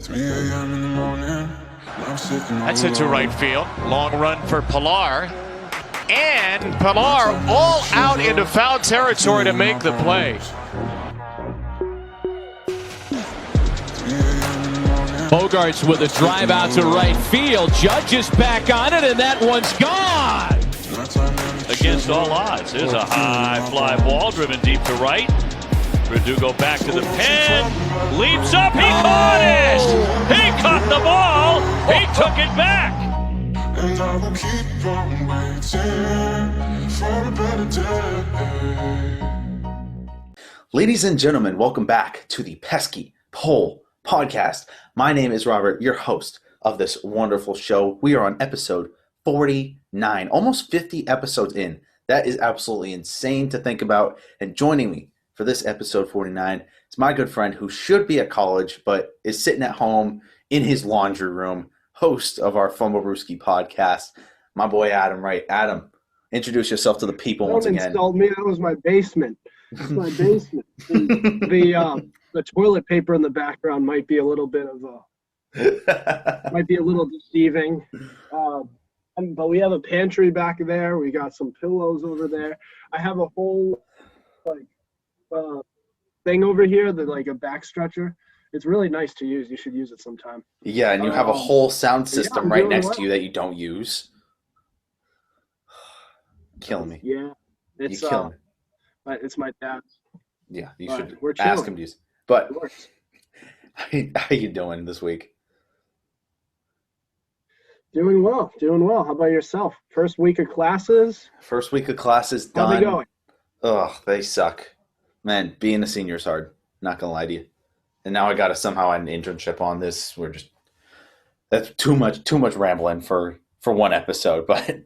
3 a.m. in the morning. I'm sitting That's into right field. Long run for Pilar. And Pilar all out into foul territory to make the play. Bogarts with a drive out to right field. Judge is back on it, and that one's gone. Against all odds. Here's a high fly ball driven deep to right. Verdugo back to the pen. Leaps up. He caught it. He caught the ball. He took it back. And I will keep on waiting for a better day. Ladies and gentlemen, welcome back to the Pesky Pole Podcast. My name is Robert, your host of this wonderful show. We are on episode 49, almost 50 episodes in. That is absolutely insane to think about. And joining me for this episode 49 is my good friend who should be at college but is sitting at home in his laundry room, host of our Fumble Brewski podcast, my boy Adam Wright. Adam, introduce yourself to the people once again. Don't insult me. That was my basement. That's my basement. The toilet paper in the background might be a little bit of might be a little deceiving. But we have a pantry back there. We got some pillows over there. I have a whole thing over here that like a back stretcher. It's really nice to use. You should use it sometime. Yeah, and you have a whole sound system right next well. to you that you don't use. Killing me. Yeah, it's you kill me. It's my dad's. Yeah, you But should we're ask chilling. him to use. But It works. how you doing this week? Doing well. How about yourself? First week of classes. First week of classes How done. they going? Ugh, they suck. Man, being a senior is hard. Not gonna lie to you. And now I gotta somehow add an internship on this. That's too much rambling for one episode. But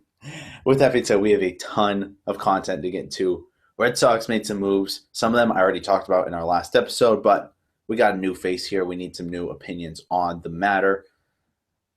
with that being said, we have a ton of content to get into. Red Sox made some moves. Some of them I already talked about in our last episode, but we got a new face here. We need some new opinions on the matter.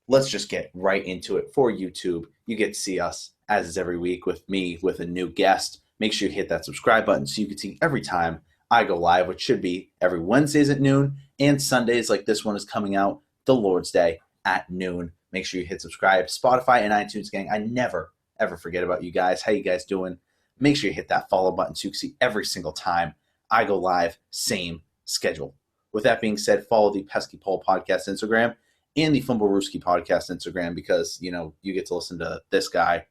Let's just get right into it. For YouTube, you get to see us, as is every week, with me, with a new guest. Make sure you hit that subscribe button so you can see every time I go live, which should be every Wednesdays at noon, and Sundays like this one is coming out, the Lord's Day at noon. Make sure you hit subscribe. Spotify and iTunes, gang. I never, ever forget about you guys. How you guys doing? Make sure you hit that follow button so you can see every single time I go live, same schedule. With that being said, follow the Pesky Pole Podcast Instagram and the Fumble Brewski Podcast Instagram because, you get to listen to this guy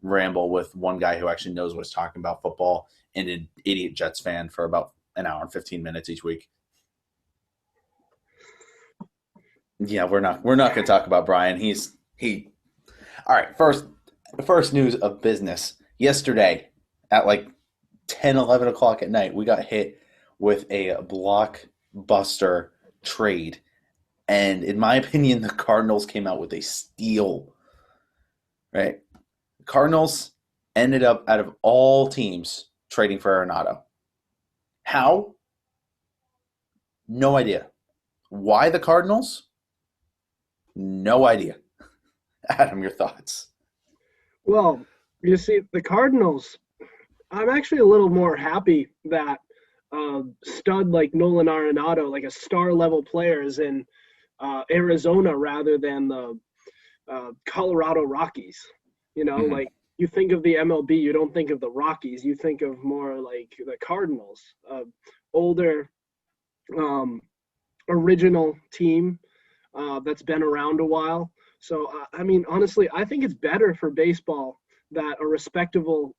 ramble with one guy who actually knows what he's talking about football and an idiot Jets fan for about an hour and 15 minutes each week. Yeah, we're not going to talk about Brian. All right, first news of business. Yesterday at like 10, 11 o'clock at night, we got hit with a blockbuster trade. And in my opinion, the Cardinals came out with a steal, right? Cardinals ended up, out of all teams, trading for Arenado. How? No idea. Why the Cardinals? No idea. Adam, your thoughts? Well, you see, the Cardinals, I'm actually a little more happy that stud like Nolan Arenado, like a star-level player, is in Arizona rather than the Colorado Rockies. Like you think of the MLB, you don't think of the Rockies. You think of more like the Cardinals, older, original team that's been around a while. So, honestly, I think it's better for baseball that a respectable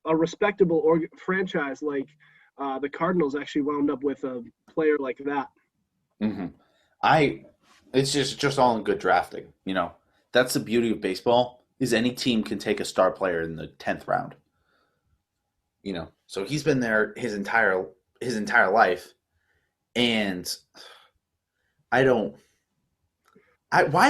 franchise like the Cardinals actually wound up with a player like that. Mm-hmm. It's just all in good drafting. That's the beauty of baseball is any team can take a star player in the 10th round. So he's been there his entire life, and why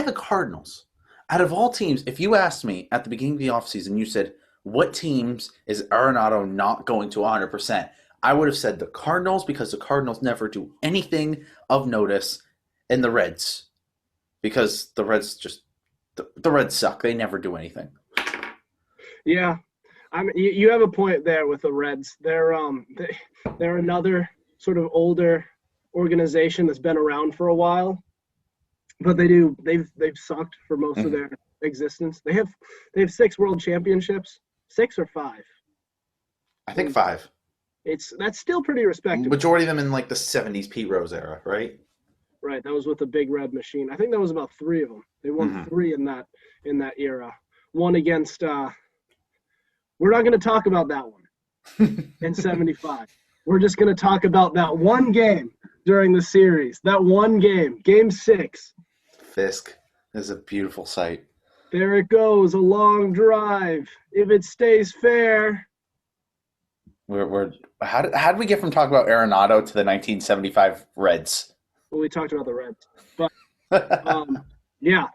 the Cardinals? Out of all teams, if you asked me at the beginning of the offseason, you said, what teams is Arenado not going to 100%? I would have said the Cardinals because the Cardinals never do anything of notice, and the Reds because the Reds the Reds suck. They never do anything. Yeah, you have a point there with the Reds. They're another sort of older organization that's been around for a while. but they've sucked for most of their existence. They have 6 world championships, 6 or 5. I think 5. That's still pretty respectable. Majority of them in like the 70s Pete Rose era, right? Right, that was with the big red machine. I think that was about 3 of them. They won 3 in that era. One against we're not going to talk about that one in 75. We're just going to talk about that one game during the series. That one game, Game 6. Fisk is a beautiful sight. There it goes, a long drive. If it stays fair. How did we get from talking about Arenado to the 1975 Reds? Well, we talked about the Reds, but yeah.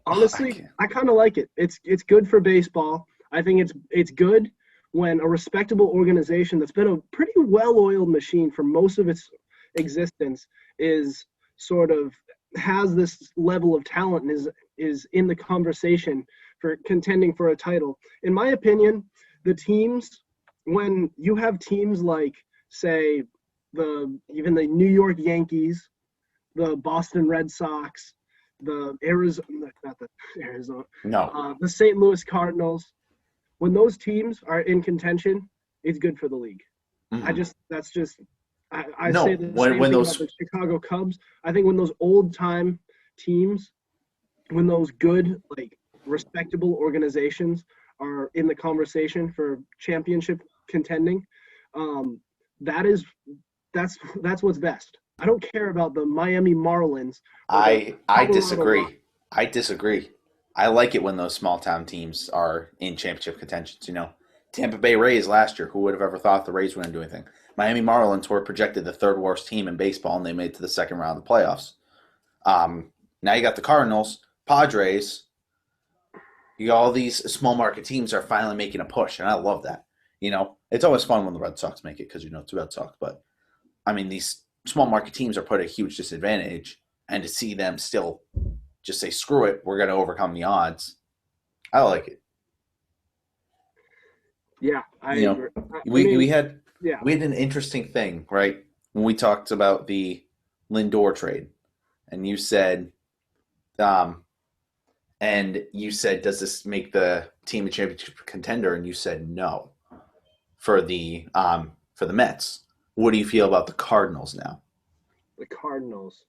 Honestly, I kind of like it. It's good for baseball. I think it's good when a respectable organization that's been a pretty well-oiled machine for most of its existence is sort of has this level of talent and is in the conversation for contending for a title. In my opinion, the teams, when you have teams like, say, even the New York Yankees, the Boston Red Sox, the St. Louis Cardinals, when those teams are in contention, it's good for the league. I say the same thing about the Chicago Cubs. I think when those old time teams, when those good, like, respectable organizations are in the conversation for championship contending, that's what's best. I don't care about the Miami Marlins. I disagree. I disagree. I like it when those small town teams are in championship contentions. Tampa Bay Rays last year. Who would have ever thought the Rays wouldn't do anything? Miami Marlins were projected the 3rd worst team in baseball, and they made it to the 2nd round of the playoffs. Now you got the Cardinals, Padres. You got all these small market teams are finally making a push, and I love that. It's always fun when the Red Sox make it because it's the Red Sox. But I mean, these small market teams are put at a huge disadvantage, and to see them still just say, screw it, we're going to overcome the odds. I like it. Yeah, we had an interesting thing, right? When we talked about the Lindor trade, and you said, does this make the team a championship contender? And you said no for the Mets. What do you feel about the Cardinals now? The Cardinals.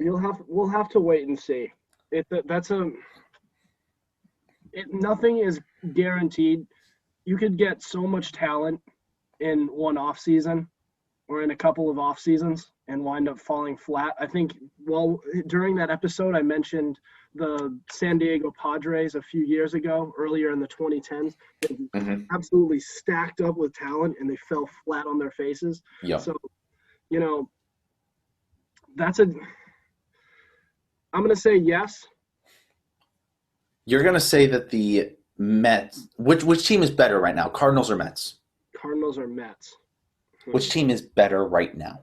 We'll have to wait and see. Nothing is guaranteed. You could get so much talent in one off season or in a couple of off seasons and wind up falling flat. I think during that episode I mentioned the San Diego Padres a few years ago, earlier in the 2010s. They absolutely stacked up with talent and they fell flat on their faces. Yeah. So, I'm going to say yes. You're going to say that the Mets – which team is better right now, Cardinals or Mets? Cardinals or Mets. Which team is better right now?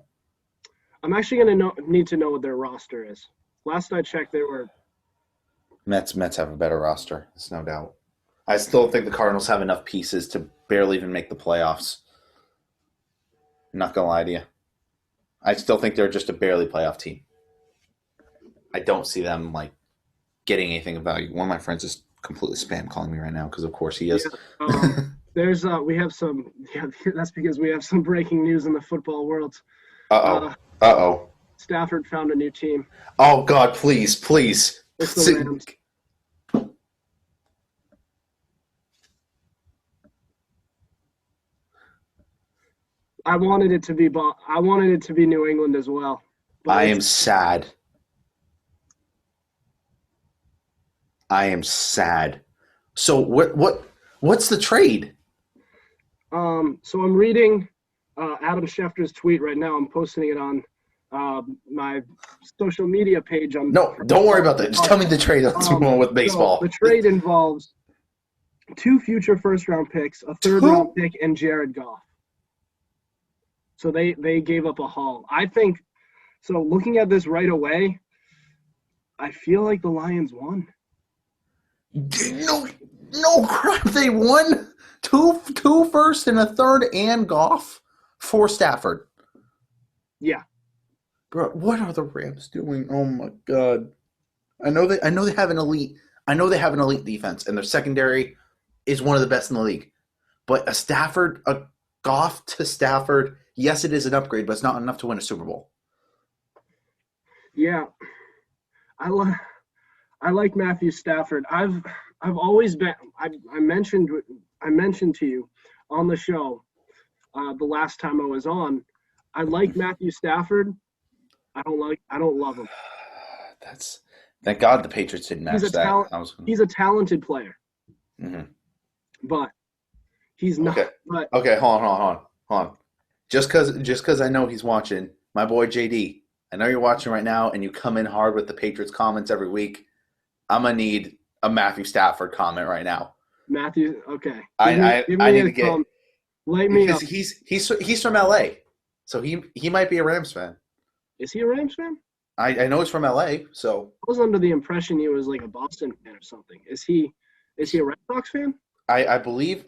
I'm actually going to need to know what their roster is. Last I checked, they were – Mets have a better roster. There's no doubt. I still think the Cardinals have enough pieces to barely even make the playoffs. I'm not going to lie to you. I still think they're just a barely playoff team. I don't see them, getting anything of value. One of my friends is completely spam calling me right now because, of course, he is. Yeah, we have some – that's because we have some breaking news in the football world. Uh-oh. Stafford found a new team. Oh, God, please. It's the Rams. I wanted it to be New England as well. I am sad. So what's the trade? So I'm reading Adam Schefter's tweet right now. I'm posting it on my social media page. No, don't worry about that. Just tell me the trade. Let's move on with baseball. So the trade involves 2 future first-round picks, a third-round pick, and Jared Goff. So they gave up a haul. I think so. Looking at this right away, I feel like the Lions won. No crap! They won two first and a third and Goff for Stafford. Yeah. Bro, what are the Rams doing? Oh my god. I know they have an elite defense, and their secondary is one of the best in the league. But a Goff to Stafford, yes, it is an upgrade, but it's not enough to win a Super Bowl. Yeah. I like Matthew Stafford. I've always been. I mentioned to you on the show the last time I was on. I like Matthew Stafford. I don't love him. Thank God the Patriots didn't match that. He's a talented player, but he's not. Okay. Okay, hold on. Just because I know he's watching, my boy JD. I know you're watching right now, and you come in hard with the Patriots comments every week. I'm gonna need a Matthew Stafford comment right now. Matthew, okay. I need to get. Light me up. He's from LA, so he might be a Rams fan. Is he a Rams fan? I know he's from LA, so I was under the impression he was like a Boston fan or something. Is he a Red Sox fan? I believe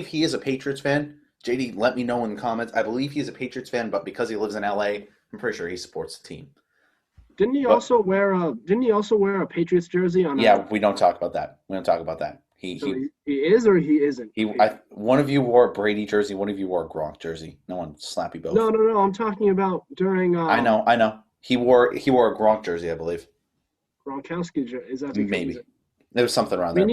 he is a Patriots fan. JD, let me know in the comments. I believe he's a Patriots fan, but because he lives in LA, I'm pretty sure he supports the team. Didn't he also wear a Patriots jersey on? Yeah, we don't talk about that. He is or he isn't. One of you wore a Brady jersey. One of you wore a Gronk jersey. No one slap you both. No. I'm talking about during. I know. He wore a Gronk jersey, I believe. Gronkowski jersey. Is that maybe? There was something around there.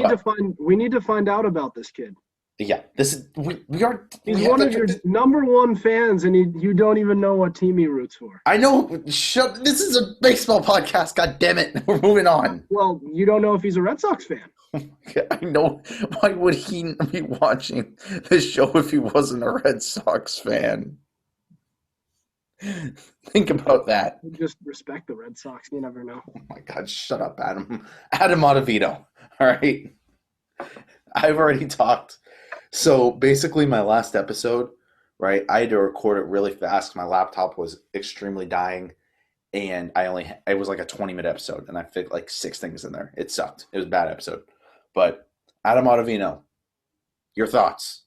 We need to find out about this kid. Yeah, this is we are. He's one of your number one fans, and you don't even know what team he roots for. I know. This is a baseball podcast. God damn it! We're moving on. Well, you don't know if he's a Red Sox fan. I know. Why would he be watching this show if he wasn't a Red Sox fan? Think about that. Just respect the Red Sox. You never know. Oh my God! Shut up, Adam. Adam Ottavino. All right. I've already talked. So basically, my last episode, right? I had to record it really fast. My laptop was extremely dying, and it was like a 20-minute episode, and I fit like 6 things in there. It sucked. It was a bad episode. But Adam Ottavino, your thoughts?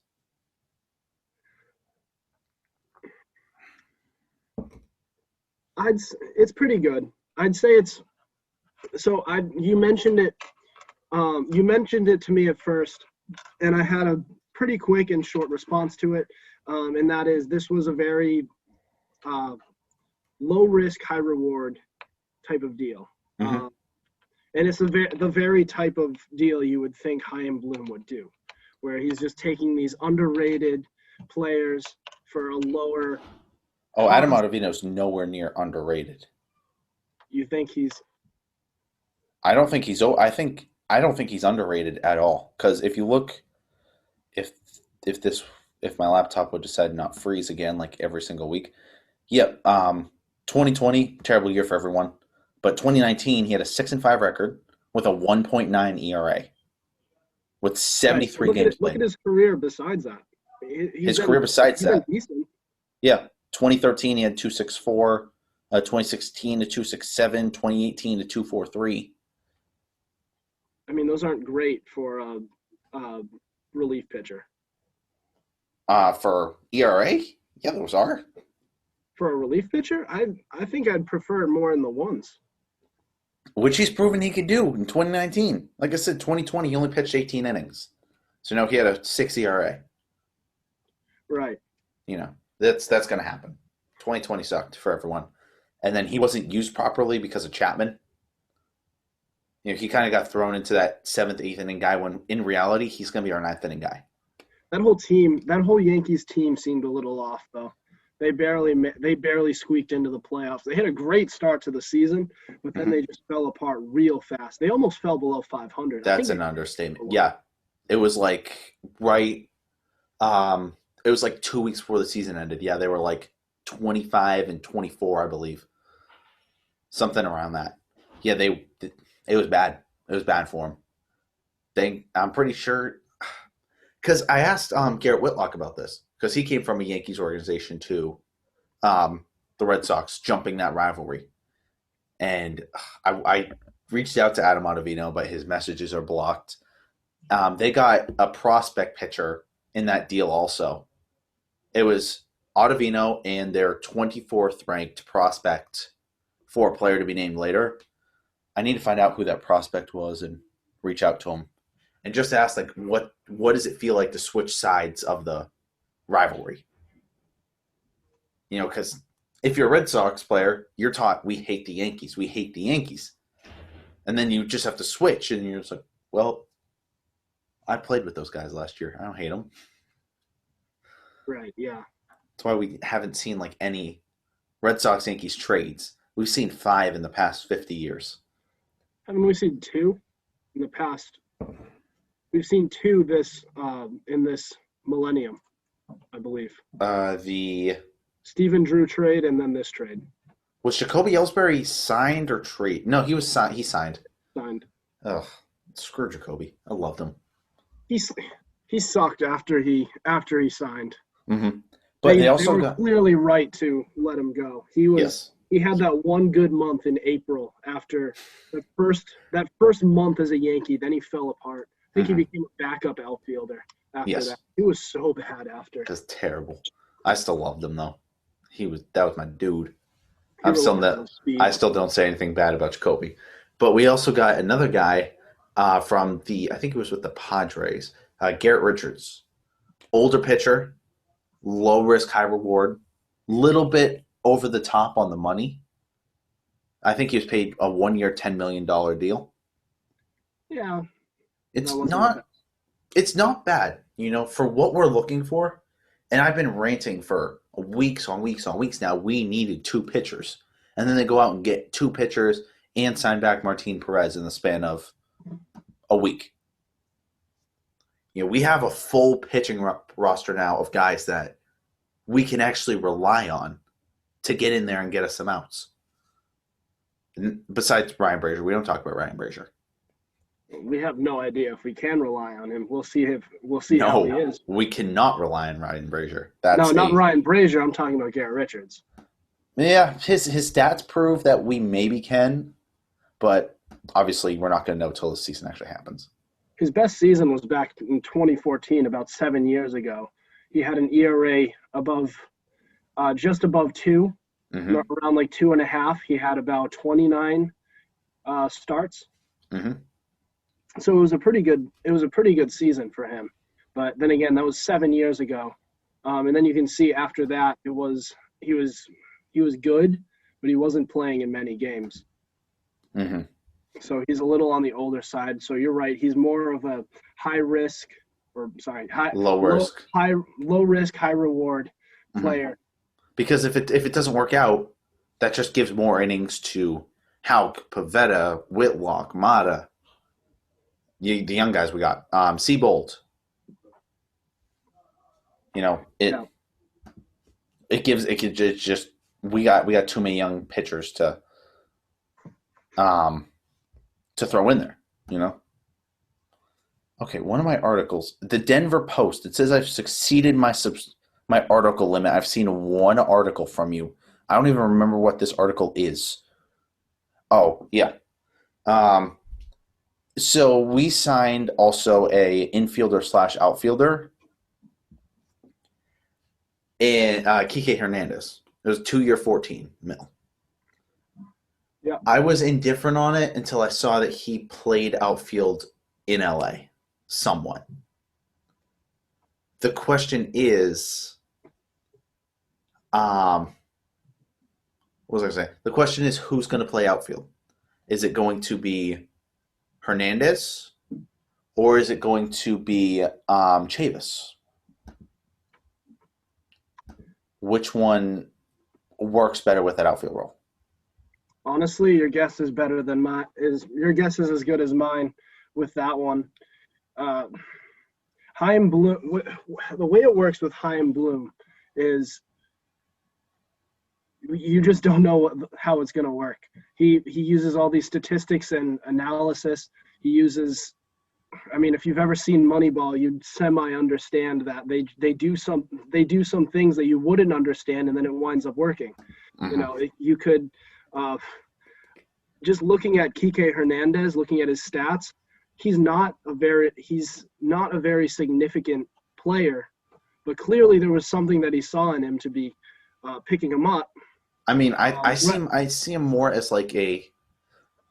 It's pretty good. I'd say it's. So you mentioned it. You mentioned it to me at first, and I had a pretty quick and short response to it, and that is this was a very low risk, high reward type of deal, and it's the very type of deal you would think Chaim Bloom would do, where he's just taking these underrated players for a lower. Oh, Adam Ottavino's nowhere near underrated. You think he's? I don't think he's. I don't think he's underrated at all. Because if you look, if my laptop would decide to not freeze again like every single week, 2020 terrible year for everyone, but 2019 he had a 6-5 record with a 1.9 ERA, with 73 games played. Look at his career besides that. His career besides that. Decent. Yeah, 2013 he had 2.64, 2016 to 2.67, 2018 to 2.43. I mean, those aren't great for a relief pitcher. For ERA? Yeah, those are. For a relief pitcher? I think I'd prefer it more in the ones. Which he's proven he could do in 2019. Like I said, 2020, he only pitched 18 innings. So now he had a 6 ERA. Right. You know, that's going to happen. 2020 sucked for everyone. And then he wasn't used properly because of Chapman. You know, he kind of got thrown into that 7th, 8th inning guy when in reality he's going to be our 9th inning guy. That whole Yankees team seemed a little off though. They barely squeaked into the playoffs. They had a great start to the season, but then they just fell apart real fast. They almost fell below 500. That's an understatement. Yeah, it was like right. It was like 2 weeks before the season ended. Yeah, they were like 25 and 24, I believe, something around that. Yeah, it was bad. It was bad for them. I'm pretty sure, because I asked Garrett Whitlock about this, because he came from a Yankees organization to the Red Sox, jumping that rivalry. And I reached out to Adam Ottavino, but his messages are blocked. They got a prospect pitcher in that deal also. It was Ottavino and their 24th ranked prospect for a player to be named later. I need to find out who that prospect was and reach out to him and just ask, like, what does it feel like to switch sides of the rivalry? You know, because if you're a Red Sox player, you're taught we hate the Yankees. We hate the Yankees. And then you just have to switch, and you're just like, well, I played with those guys last year. I don't hate them. Right, yeah. That's why we haven't seen, like, any Red Sox-Yankees trades. We've seen 5 in the past 50 years. Haven't we seen 2 in the past? We've seen 2 in this millennium, I believe. The Stephen Drew trade and then this trade. Was Jacoby Ellsbury signed or trade? No, he was signed. He signed. Signed. Ugh, screw Jacoby. I loved him. He sucked after he signed. Mm-hmm. But they also were clearly right to let him go. He had that one good month in April after that first month as a Yankee. Then he fell apart. I think he became a backup outfielder after that. He was so bad after. It was terrible. I still loved him though. That was my dude. I still don't say anything bad about Jacoby. But we also got another guy from I think it was with the Padres, Garrett Richards. Older pitcher, low risk, high reward, little bit over the top on the money. I think he was paid a 1-year, $10 million deal. Yeah. It's not bad, you know, for what we're looking for. And I've been ranting for weeks on weeks on weeks now. We needed 2 pitchers. And then they go out and get 2 pitchers and sign back Martin Perez in the span of a week. You know, we have a full pitching roster now of guys that we can actually rely on to get in there and get us some outs. And besides Ryan Brazier, we don't talk about Ryan Brazier. We have no idea if we can rely on him. We'll see how he is. We cannot rely on Ryan Brazier. Not Ryan Brazier. I'm talking about Garrett Richards. Yeah, his stats prove that we maybe can, but obviously we're not going to know until the season actually happens. His best season was back in 2014, about 7 years ago. He had an ERA just above 2, around like 2.5. He had about 29 starts. Mm-hmm. So it was a pretty good season for him. But then again, that was 7 years ago. And then you can see after that he was good, but he wasn't playing in many games. Mm-hmm. So he's a little on the older side. So you're right. He's more of a low risk, high reward player. Because if it doesn't work out, that just gives more innings to Houck, Pivetta, Whitlock, Mata. The young guys we got. Seabold. You know, we got too many young pitchers to throw in there, you know. Okay, one of my articles, the Denver Post, it says I've succeeded my article limit. I've seen one article from you. I don't even remember what this article is. Oh, yeah. So we signed also a infielder / outfielder and Kike Hernandez. It was 2-year, $14 million. Yeah. I was indifferent on it until I saw that he played outfield in LA somewhat. The question is, what was I going to say? The question is, who's going to play outfield? Is it going to be Hernandez, or is it going to be Chavis? Which one works better with that outfield role? Honestly, your guess is better than mine. Your guess is as good as mine with that one. Chaim Bloom. The way it works with Chaim Bloom is you just don't know how it's going to work. He uses all these statistics and analysis. He uses, I mean, if you've ever seen Moneyball, you'd semi-understand that they do some things that you wouldn't understand, and then it winds up working. Mm-hmm. You know, you could just looking at Kike Hernandez, looking at his stats, he's not a very significant player, but clearly there was something that he saw in him to be picking him up. I mean, I see him more as like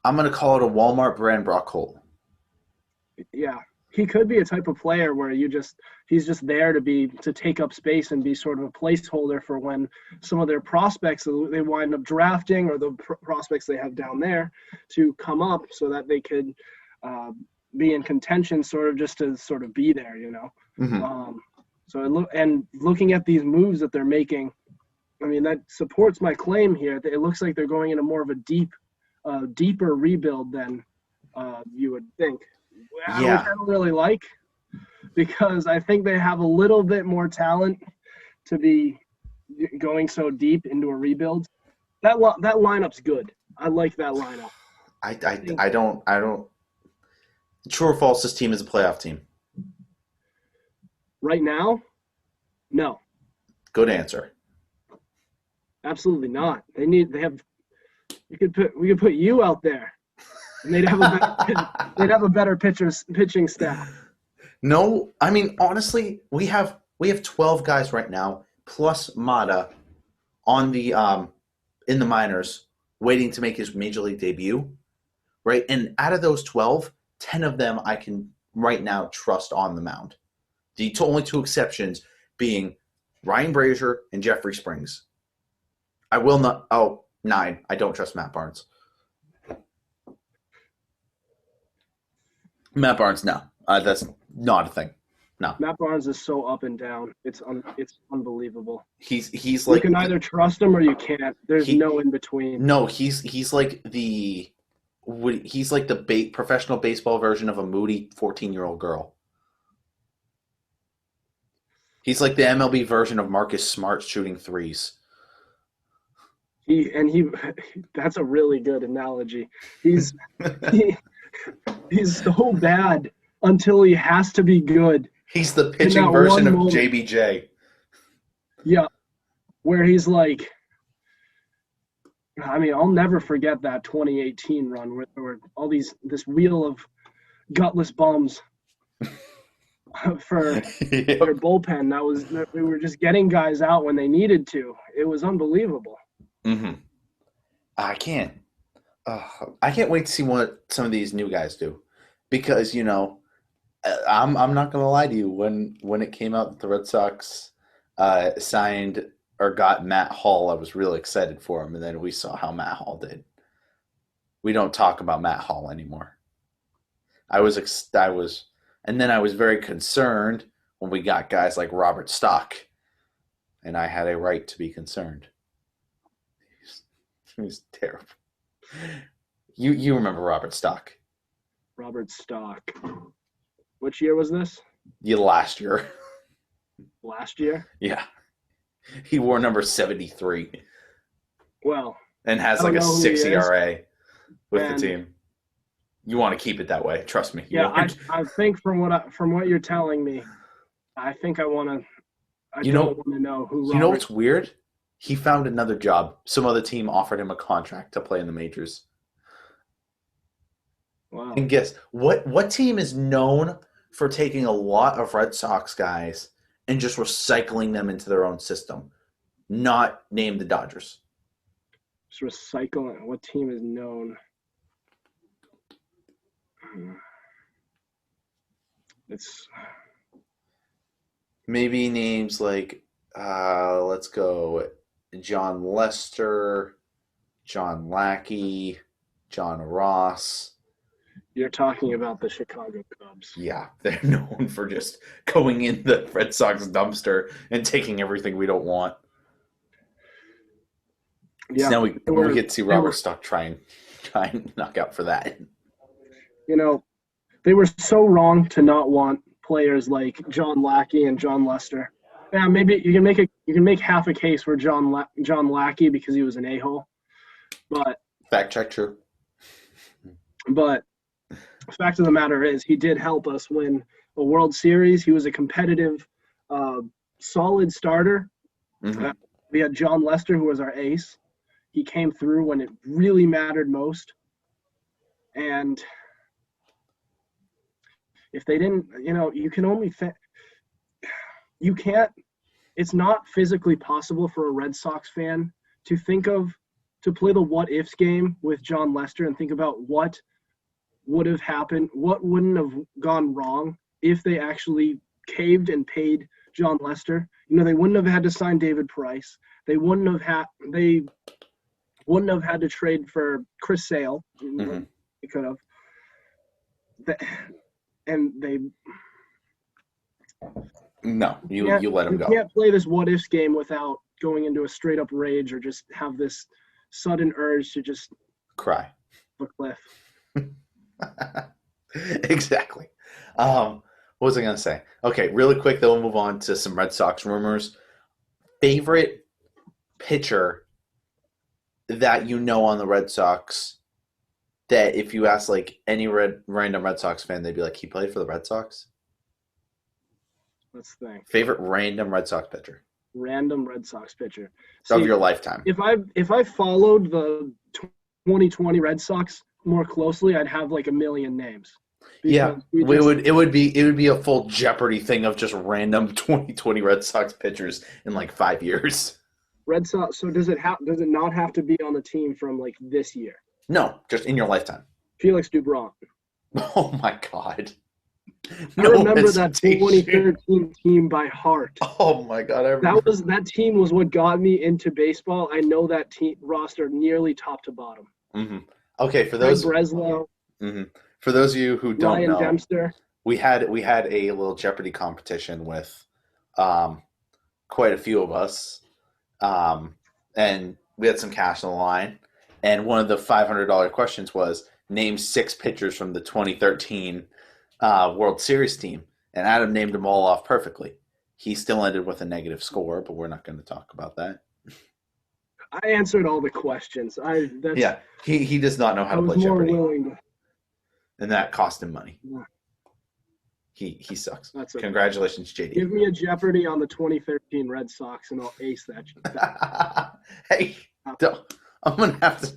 I'm going to call it a Walmart brand Brock Holt. Yeah, he could be a type of player where he's just there to take up space and be sort of a placeholder for when some of their prospects they wind up drafting, or the prospects they have down there, to come up so that they could be in contention, sort of just to sort of be there, you know. Mm-hmm. Looking at these moves that they're making, I mean, that supports my claim here. It looks like they're going into more of a deeper rebuild than you would think. Yeah. Which I don't really like, because I think they have a little bit more talent to be going so deep into a rebuild. That lineup's good. I like that lineup. I don't. True or false? This team is a playoff team. Right now, no. Good answer. Absolutely not. We could put you out there, and they'd have a better pitching staff. No, I mean, honestly, we have 12 guys right now, plus Mata on the in the minors, waiting to make his major league debut, right? And out of those 12, 10 of them I can right now trust on the mound. The only two exceptions being Ryan Brazier and Jeffrey Springs. I will not. Oh, 9. I don't trust Matt Barnes. Matt Barnes, no. That's not a thing. No. Matt Barnes is so up and down. It's unbelievable. He's like, you can either trust him or you can't. There's no in between. No, he's like the professional baseball version of a moody 14-year-old girl. He's like the MLB version of Marcus Smart shooting threes. That's a really good analogy. He's so bad until he has to be good. He's the pitching version of JBJ. Yeah, where he's like, I mean, I'll never forget that 2018 run where there were this wheel of gutless bums for their bullpen. We were just getting guys out when they needed to. It was unbelievable. Mm-hmm. I can't wait to see what some of these new guys do, because I'm not gonna lie to you. When it came out that the Red Sox signed or got Matt Hall, I was really excited for him, and then we saw how Matt Hall did. We don't talk about Matt Hall anymore. I was very concerned when we got guys like Robert Stock, and I had a right to be concerned. He's terrible. You remember Robert Stock? Robert Stock. Which year was this? Last year. Last year? Yeah. He wore number 73. Well. And has like a 6 ERA with the team. You want to keep it that way. Trust me. Yeah, I think from what you're telling me, I think I want to. I don't want to know who. You know what's weird? He found another job. Some other team offered him a contract to play in the majors. Wow. And guess what team is known for taking a lot of Red Sox guys and just recycling them into their own system? Not named the Dodgers. Just recycling. What team is known? It's maybe names like let's go John Lester, John Lackey, John Ross. You're talking about the Chicago Cubs. Yeah, they're known for just going in the Red Sox dumpster and taking everything we don't want. Yeah, so now we get to see Robert Stock try and knock out for that. They were so wrong to not want players like John Lackey and John Lester. Yeah, maybe you can make half a case for John Lackey because he was an a-hole, but fact check true. But the fact of the matter is, he did help us win a World Series. He was a competitive, solid starter. Mm-hmm. We had John Lester, who was our ace. He came through when it really mattered most, and if they didn't, you can only you can't it's not physically possible for a Red Sox fan to play the what ifs game with Jon Lester and think about what would have happened, what wouldn't have gone wrong if they actually caved and paid Jon Lester. They wouldn't have had to sign David Price. They wouldn't have had to trade for Chris Sale. Mm-hmm. They could have. And they No, you let him go. You can't play this what ifs game without going into a straight up rage or just have this sudden urge to just Cry. the cliff. Exactly. What was I going to say? Okay, really quick, then we'll move on to some Red Sox rumors. Favorite pitcher that on the Red Sox that if you ask like any random Red Sox fan, they'd be like, he played for the Red Sox? Let's think. Favorite random Red Sox pitcher? Random Red Sox pitcher. Of your lifetime. If I followed the 2020 Red Sox more closely, I'd have like a million names. Yeah, it would be a full Jeopardy thing of just random 2020 Red Sox pitchers in like 5 years. Red Sox. So does it not have to be on the team from like this year? No, just in your lifetime. Felix Dubron. Oh my God! I remember that 2013 team by heart. Oh my God! That team was what got me into baseball. I know that team roster nearly top to bottom. Mm-hmm. Okay, for those Breslow. Mm-hmm. For those of you who don't Ryan know, Dempster. we had a little Jeopardy competition with quite a few of us, and we had some cash on the line. And one of the $500 questions was name 6 pitchers from the 2013 World Series team, and Adam named them all off perfectly. He still ended with a negative score, but we're not going to talk about that. I answered all the questions. He does not know how to play Jeopardy, and that cost him money. Yeah. He sucks. That's okay. Congratulations, JD. Give me a Jeopardy on the 2013 Red Sox, and I'll ace that. Hey, I'm gonna have to.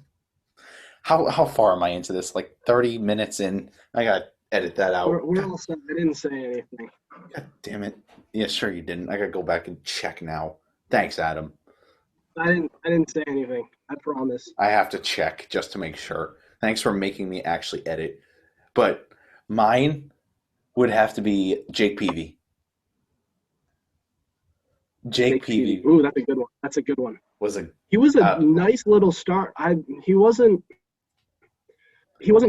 How far am I into this? Like 30 minutes in. I gotta edit that out. We're all set. I didn't say anything. God damn it! Yeah, sure you didn't. I gotta go back and check now. Thanks, Adam. I didn't say anything. I promise. I have to check just to make sure. Thanks for making me actually edit. But mine would have to be Jake Peavy. Jake Peavy. Ooh, that's a good one. That's a good one. He was a nice little start. He wasn't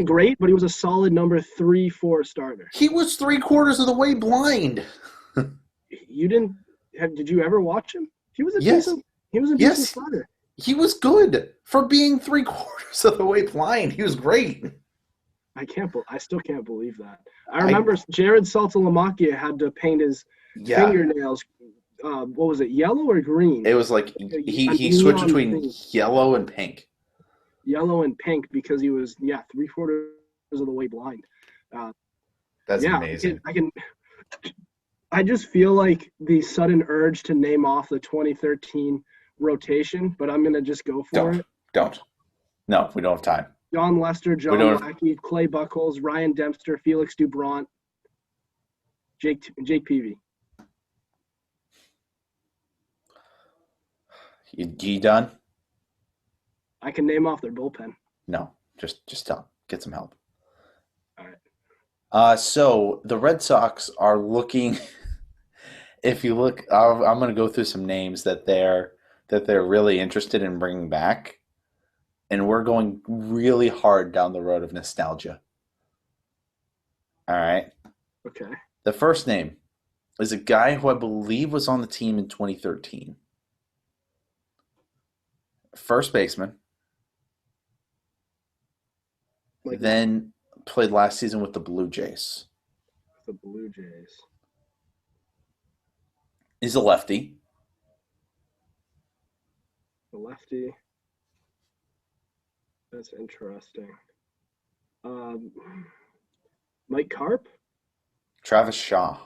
great, but he was a solid number 3-4 starter. He was 3/4 of the way blind. Did you ever watch him? He was a decent starter. He was good for being 3/4 of the way blind. He was great. I still can't believe that. I remember Jared Saltalamacchia had to paint his fingernails. What was it, yellow or green? It was like he switched between yellow and pink. Yellow and pink because he was 3/4 of the way blind. That's amazing. I just feel like the sudden urge to name off the 2013 rotation, but I'm gonna just go for it. No, we don't have time. Jon Lester, John Lackey, Clay Buchholz, Ryan Dempster, Felix Dubron, Jake Peavy. You done? I can name off their bullpen. No, just tell them. Get some help. All right. So the Red Sox are looking. If you look, I'm going to go through some names that they're really interested in bringing back, and we're going really hard down the road of nostalgia. All right. Okay. The first name is a guy who I believe was on the team in 2013. First baseman. Then played last season with the Blue Jays. The Blue Jays. He's a lefty. The lefty. That's interesting. Mike Carp? Travis Shaw.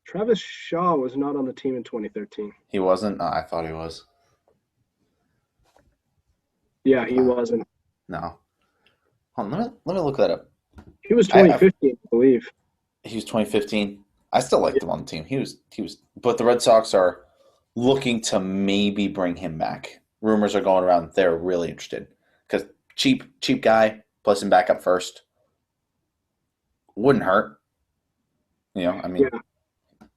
Travis Shaw was not on the team in 2013. He wasn't? I thought he was. Yeah, he wasn't. No. Hold on, let me look that up. He was 2015, I believe. He was 2015. I still liked him on the team. He was. But the Red Sox are looking to maybe bring him back. Rumors are going around they're really interested because cheap guy, plus him back up first. Wouldn't hurt. I mean,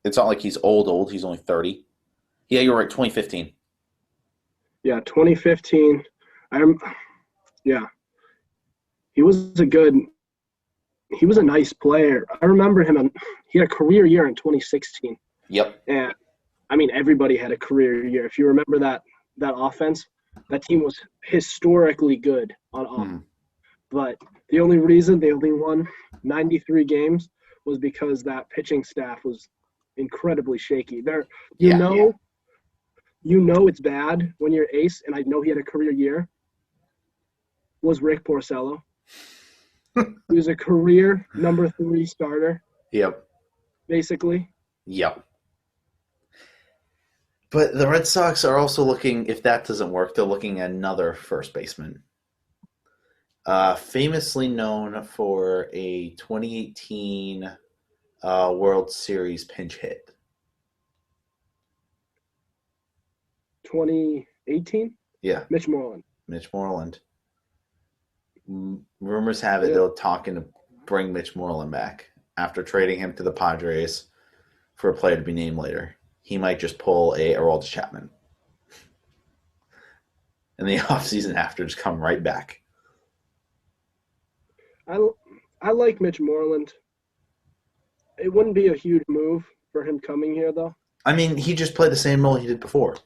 It's not like he's old. He's only 30. Yeah, you're right. 2015. Yeah, 2015. He was a nice player. I remember him. He had a career year in 2016. Yep. And I mean, everybody had a career year. If you remember that offense, that team was historically good on offense. But the only reason they only won 93 games was because that pitching staff was incredibly shaky. You know it's bad when you're ace, and I know he had a career year, was Rick Porcello. He was a career number 3 starter. Yep. Basically. Yep. But the Red Sox are also looking, if that doesn't work, they're looking at another first baseman. Famously known for a 2018 World Series pinch hit. 2018? Yeah. Mitch Moreland. Rumors have it they're talking to bring Mitch Moreland back after trading him to the Padres for a player to be named later. He might just pull a Aroldis Chapman. In the offseason after, just come right back. I like Mitch Moreland. It wouldn't be a huge move for him coming here, though. I mean, he just played the same role he did before.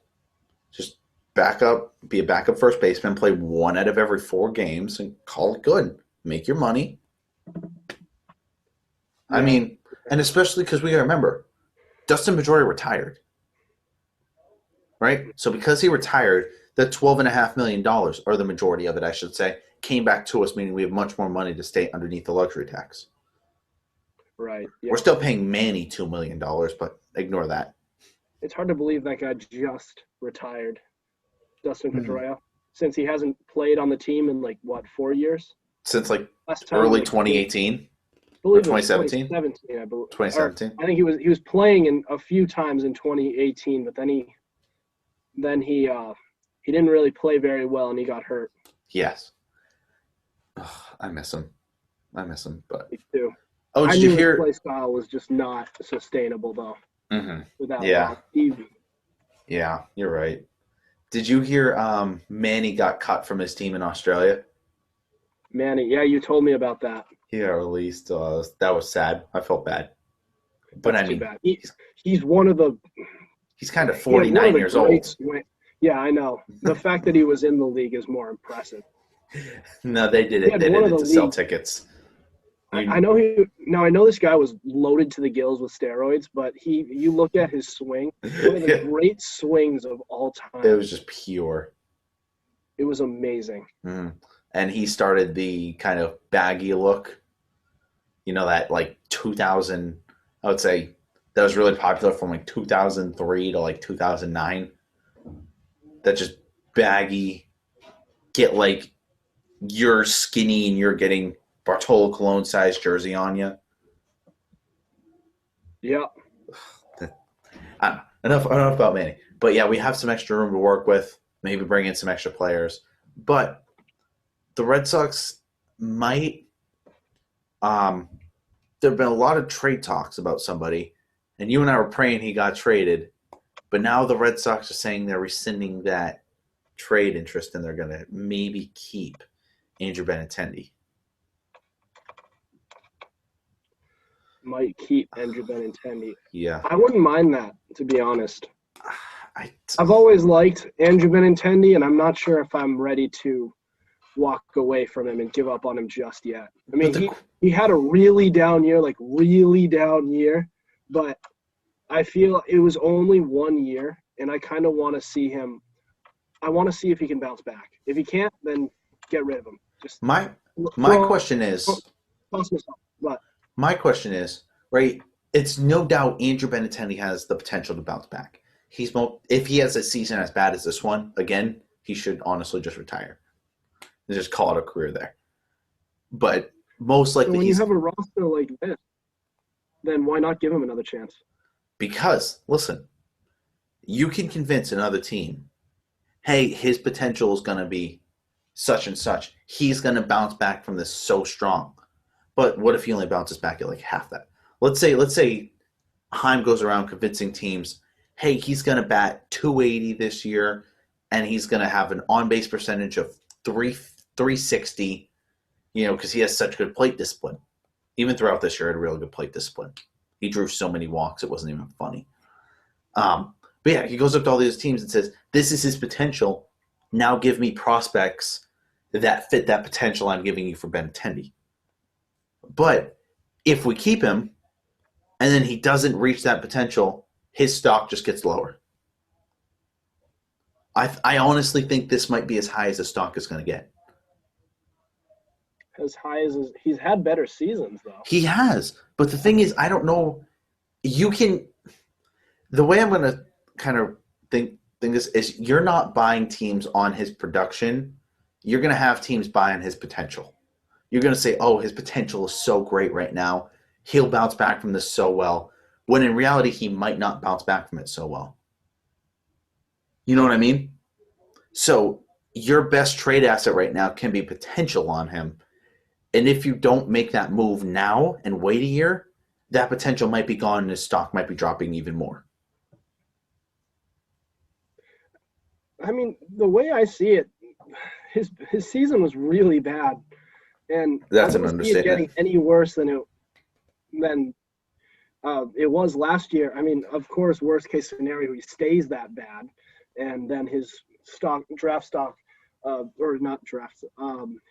Just be a backup first baseman, play 1 out of every 4 games, and call it good. Make your money. I mean, and especially because we got to remember, Dustin Pedroia retired. Right? So because he retired, the $12.5 million, or the majority of it, I should say, came back to us, meaning we have much more money to stay underneath the luxury tax. Right. Yeah. We're still paying Manny $2 million, but ignore that. It's hard to believe that guy just retired, Dustin Pedroia, since he hasn't played on the team in 4 years? Since Last time, early 2018? Or 2017? 2017, I believe. 2017? I think he was playing in a few times in 2018, but then he didn't really play very well and he got hurt. Yes. Ugh, I miss him, but Me too. oh, I did knew you hear? his play style was just not sustainable though. Mm-hmm. Without Yeah. Steve. Yeah, you're right. Did you hear Manny got cut from his team in Australia? Manny, yeah, you told me about that. He got released. That was sad. I felt bad. But That's I mean, too bad. He's one of the. he's kind of he had one 49 the years old. great Yeah, I know. The fact that he was in the league is more impressive. No, they did He it. had They one did of it the to sell league's- tickets. I know I know this guy was loaded to the gills with steroids, but you look at his swing, one of the great swings of all time. It was just pure. It was amazing. And he started the kind of baggy look. You know, that 2000, I would say that was really popular from 2003 to 2009. That just baggy, get you're skinny and you're getting Bartolo Colon size jersey on you. Yeah. Enough about Manny. But yeah, we have some extra room to work with. Maybe bring in some extra players. But the Red Sox might. There have been a lot of trade talks about somebody, and you and I were praying he got traded. But now the Red Sox are saying they're rescinding that trade interest and they're going to maybe keep Andrew Benintendi. Might keep Andrew Benintendi. Yeah. I wouldn't mind that, to be honest. I've I've always liked Andrew Benintendi, and I'm not sure if I'm ready to walk away from him and give up on him just yet. I mean, he had a really down year, but I feel it was only 1 year, and I kind of want to see him. I want to see if he can bounce back. If he can't, then get rid of him. Just my question is. But My question is, right, it's no doubt Andrew Benintendi has the potential to bounce back. If he has a season as bad as this one, again, he should honestly just retire. And just call it a career there. But most likely when you have a roster like this, then why not give him another chance? Because, listen, you can convince another team, hey, his potential is going to be such and such. He's going to bounce back from this so strong. But what if he only bounces back at like half that? Let's say Heim goes around convincing teams, hey, he's going to bat 280 this year, and he's going to have an on-base percentage of 360, because he has such good plate discipline. Even throughout this year, he had a real good plate discipline. He drew so many walks, it wasn't even funny. But yeah, he goes up to all these teams and says, this is his potential. Now give me prospects that fit that potential I'm giving you for Benintendi. But if we keep him and then he doesn't reach that potential, his stock just gets lower. I honestly think this might be as high as the stock is going to get. As high as he's had better seasons, though. He has. But the thing is, I don't know. The way I'm going to kind of think this is you're not buying teams on his production. You're going to have teams buying his potential. You're going to say, oh, his potential is so great right now. He'll bounce back from this so well. When in reality, he might not bounce back from it so well. You know what I mean? So your best trade asset right now can be potential on him. And if you don't make that move now and wait a year, that potential might be gone and his stock might be dropping even more. I mean, the way I see it, his season was really bad. And That's I an don't see it understatement. getting any worse than it was last year. I mean, of course, worst case scenario, he stays that bad, and then his draft stock, or not draft,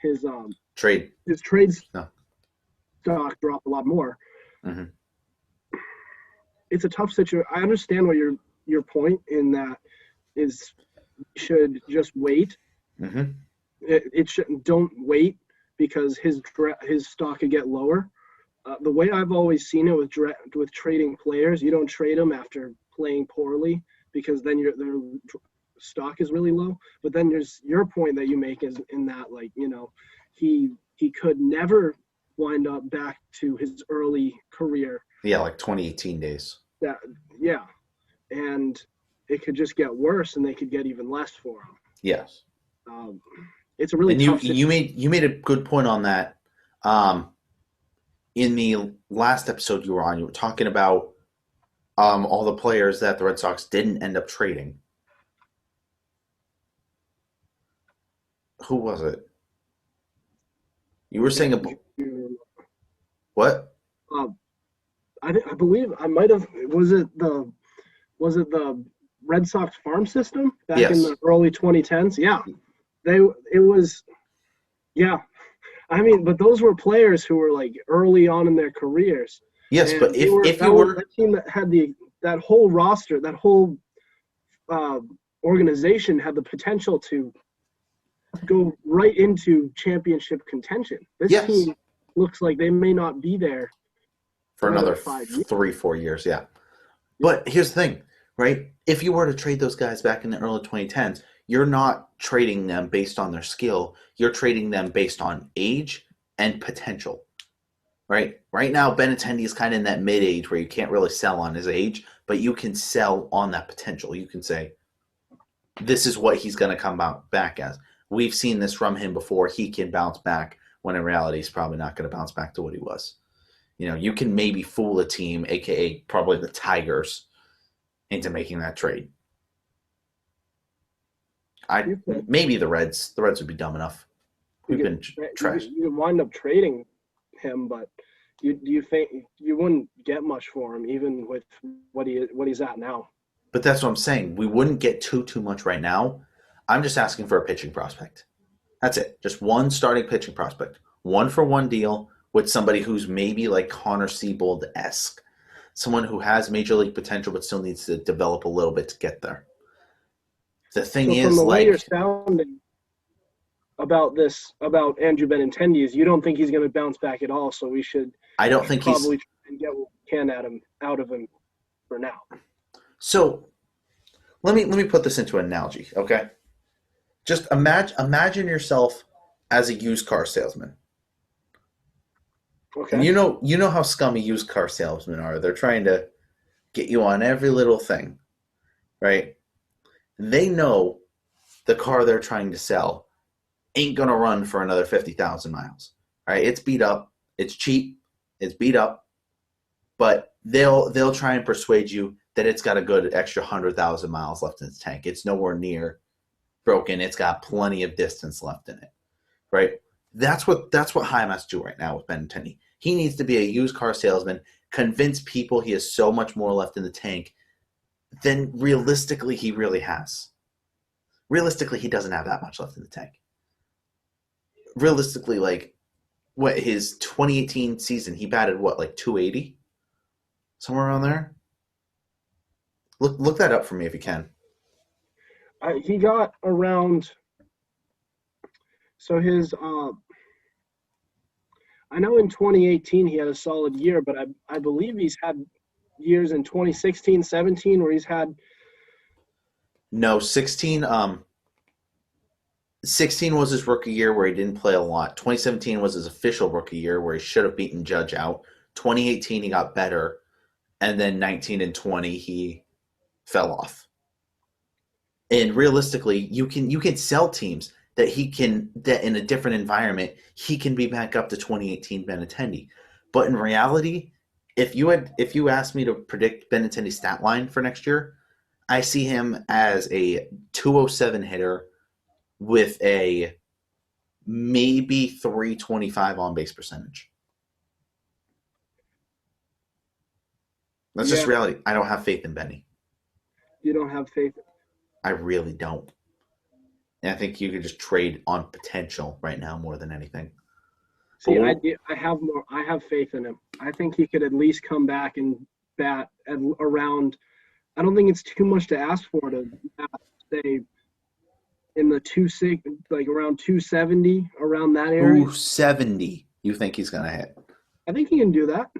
his Trade. trades No. stock drop a lot more. Mm-hmm. It's a tough situation. I understand what your point in that is. Should just wait. Mm-hmm. It shouldn't. Don't wait because his stock could get lower. The way I've always seen it with trading players, you don't trade them after playing poorly because then their stock is really low. But then there's your point that you make is in that, like, he could never wind up back to his early career. Yeah, like 2018 days. And it could just get worse and they could get even less for him. Yes. It's a really tough situation. You made a good point on that. In the last episode you were on, you were talking about all the players that the Red Sox didn't end up trading. Who was it? You were saying what? I believe I might have. Was it the Red Sox farm system back in the early 2010s? Yeah, it was. Yeah, I mean, but those were players who were like early on in their careers. Yes, and but if you were that team that had that whole roster, that whole organization had the potential to go right into championship contention. This team looks like they may not be there for another 5 years. 3-4 years. Yeah, but here's the thing, right? If you were to trade those guys back in the early 2010s, you're not trading them based on their skill. You're trading them based on age and potential, right? Right now, Benintendi is kind of in that mid-age where you can't really sell on his age, but you can sell on that potential. You can say, this is what he's going to come back as. We've seen this from him before. He can bounce back when in reality he's probably not going to bounce back to what he was. You can maybe fool a team, a.k.a. probably the Tigers, into making that trade. Maybe the Reds. The Reds would be dumb enough. We've been trashed. You wind up trading him, but do you think you wouldn't get much for him, even with what he's at now? But that's what I'm saying. We wouldn't get too much right now. I'm just asking for a pitching prospect. That's it. Just one starting pitching prospect. 1-for-1 deal with somebody who's maybe like Connor Siebold-esque. Someone who has major league potential but still needs to develop a little bit to get there. The thing is, from the way like, you're sounding about about Andrew Benintendi, is you don't think he's going to bounce back at all. So we should. I don't think probably try and get what we can out of him for now. So let me put this into an analogy, okay? Just imagine yourself as a used car salesman. Okay. And you know how scummy used car salesmen are. They're trying to get you on every little thing, right? They know the car they're trying to sell ain't going to run for another 50,000 miles, right? It's beat up. It's cheap. It's beat up. But they'll try and persuade you that it's got a good extra 100,000 miles left in its tank. It's nowhere near broken. It's got plenty of distance left in it, right? That's what Hyam has to do right now with Benintendi. He needs to be a used car salesman, convince people he has so much more left in the tank than realistically he really has. Realistically, he doesn't have that much left in the tank. Realistically, like, what, his 2018 season, he batted what, like 280? Somewhere around there? Look that up for me if you can. He got around. So his, I know in 2018 he had a solid year, but I believe he's had years in 2016, 17 where he's had. No, 16. 16 was his rookie year where he didn't play a lot. 2017 was his official rookie year where he should have beaten Judge out. 2018 he got better, and then 19 and 20 he fell off. And realistically, you can sell teams that in a different environment he can be back up to 2018 Benintendi. But in reality, if you asked me to predict Benintendi's stat line for next year, I see him as a 207 hitter with a maybe 325 on base percentage. That's just reality. I don't have faith in Benny. You don't have faith? I really don't. And I think you could just trade on potential right now more than anything. See, I have faith in him. I think he could at least come back and bat at around. I don't think it's too much to ask for to bat, say, in the 260, like around 270, around that area. 270. You think he's gonna hit? I think he can do that.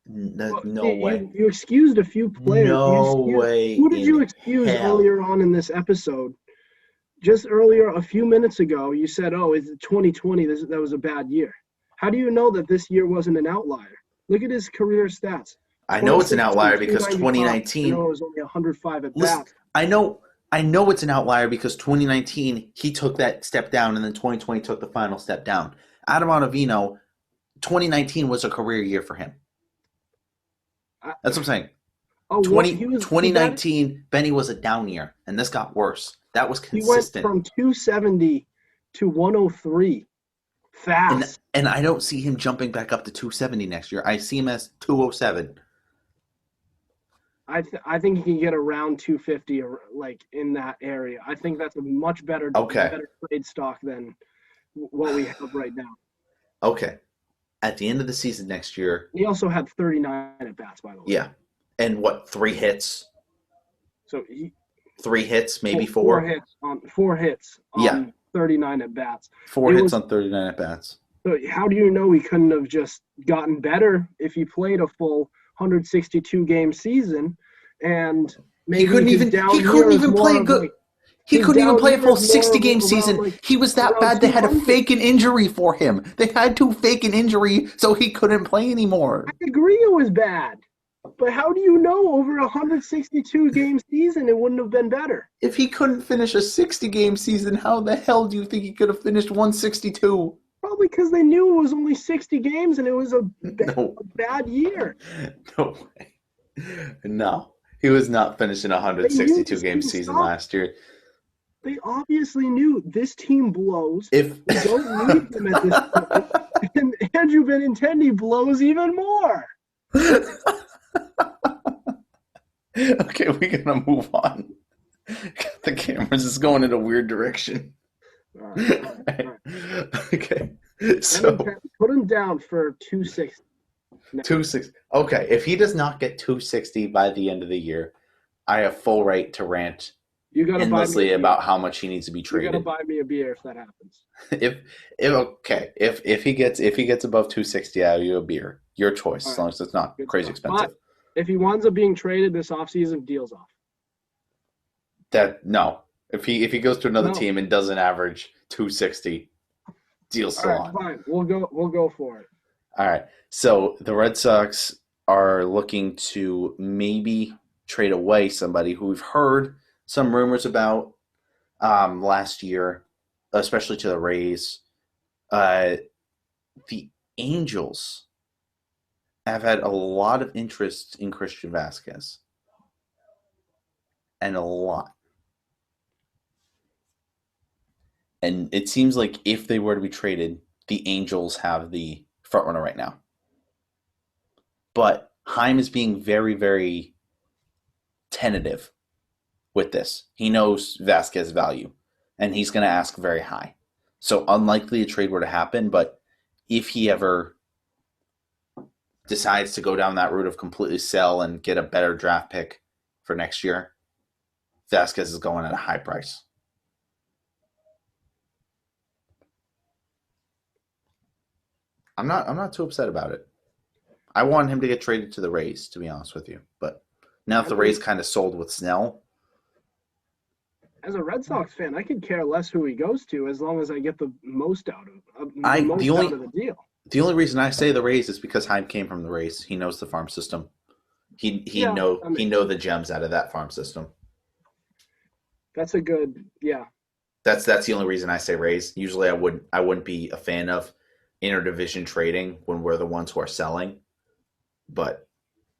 No way. You excused a few players. No way. Who did you excuse earlier on in this episode? Just earlier, a few minutes ago, you said, "Oh, it's 2020. That was a bad year." How do you know that this year wasn't an outlier? Look at his career stats. I know it's an outlier because 2019. I know it was only 105 at bats. I know it's an outlier because 2019 he took that step down, and then 2020 took the final step down. Adam Ottavino, 2019 was a career year for him. That's what I'm saying. 2019, Benny was a down year, and this got worse. That was consistent. He went from 270 to 103 fast. And I don't see him jumping back up to 270 next year. I see him as 207. I think he can get around 250, like in that area. I think that's a much better trade stock than what we have right now. Okay. At the end of the season next year. He also had 39 at bats, by the way. Yeah. And what, 3 hits? So 3 hits, maybe 4? 4 hits on 39 at bats. 4 hits on 39 at bats. So how do you know he couldn't have just gotten better if he played a full 162 game season, and maybe he couldn't even play a good. He couldn't even play a full 60 game season. He was that bad. They had to fake an injury for him. They had to fake an injury so he couldn't play anymore. I agree it was bad. But how do you know over a 162 game season it wouldn't have been better? If he couldn't finish a 60 game season, how the hell do you think he could have finished 162? Probably because they knew it was only 60 games and it was a bad year. No way. No. He was not finishing a 162 game season last year. They obviously knew this team blows. We don't need them at this point. And Andrew Benintendi blows even more. Okay, we're gonna move on. The cameras is going in a weird direction. All right. Okay, so put him down for 260. 260. Okay, if he does not get 260 by the end of the year, I have full right to rant endlessly about how much he needs to be traded. You gotta buy me a beer if that happens. If he gets above 260, I'll give you a beer. Your choice, as long as it's not crazy expensive. But if he winds up being traded this offseason, deal's off. No. If he goes to another team and doesn't average 260, deal's still on. Fine. We'll go for it. All right. So the Red Sox are looking to maybe trade away somebody who we've heard some rumors about last year, especially to the Rays. The Angels have had a lot of interest in Christian Vasquez. And a lot. And it seems like if they were to be traded, the Angels have the front runner right now. But Heim is being very, very tentative with this. He knows Vasquez's value, and he's going to ask very high. So unlikely a trade were to happen, but if he ever decides to go down that route of completely sell and get a better draft pick for next year, Vasquez is going at a high price. I'm not too upset about it. I want him to get traded to the Rays, to be honest with you. But now if the Rays kind of sold with Snell. As a Red Sox fan, I could care less who he goes to as long as I get the most out of the deal. The only reason I say the Rays is because Heim came from the Rays. He knows the farm system. He know the gems out of that farm system. That's a good, yeah. That's the only reason I say Rays. Usually I wouldn't be a fan of interdivision trading when we're the ones who are selling, but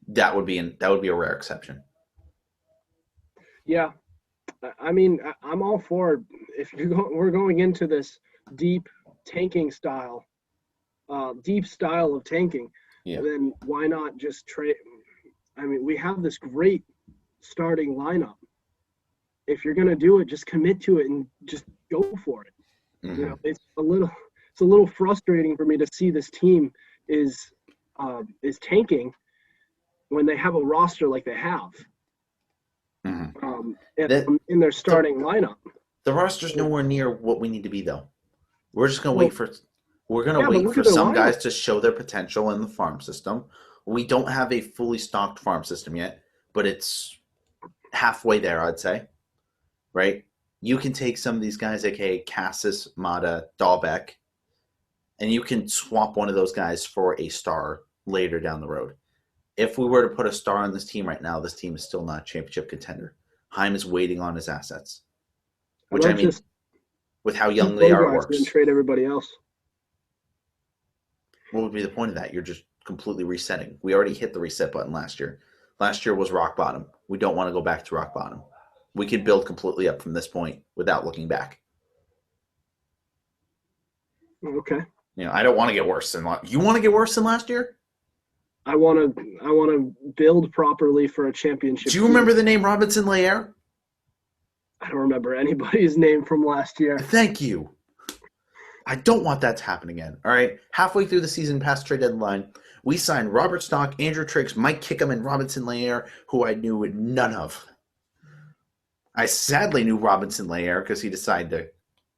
that would be a rare exception. Yeah, I mean, I'm all for if we're going into this deep style of tanking. Yeah. Then why not just trade? I mean, we have this great starting lineup. If you're gonna do it, just commit to it and just go for it. Mm-hmm. You know, it's a little frustrating for me to see this team is tanking when they have a roster like they have. Mm-hmm. In their starting lineup. The roster's nowhere near what we need to be, though. We're just gonna wait for some guys to show their potential in the farm system. We don't have a fully stocked farm system yet, but it's halfway there, I'd say. Right? You can take some of these guys, aka Cassis, Mata, Dahlbeck, and you can swap one of those guys for a star later down the road. If we were to put a star on this team right now, this team is still not a championship contender. Heim is waiting on his assets, which I mean, with how young they are, works. And trade everybody else. What would be the point of that? You're just completely resetting. We already hit the reset button last year. Last year was rock bottom. We don't want to go back to rock bottom. We could build completely up from this point without looking back. Okay. You know, I don't want to get worse than you want to get worse than last year? I want to build properly for a championship. Do you remember the name Robinson Layer? I don't remember anybody's name from last year. Thank you. I don't want that to happen again. All right. Halfway through the season, past trade deadline, we signed Robert Stock, Andrew Triggs, Mike Kickham, and Robinson Layer, who I knew none of. I sadly knew Robinson Layer because he decided to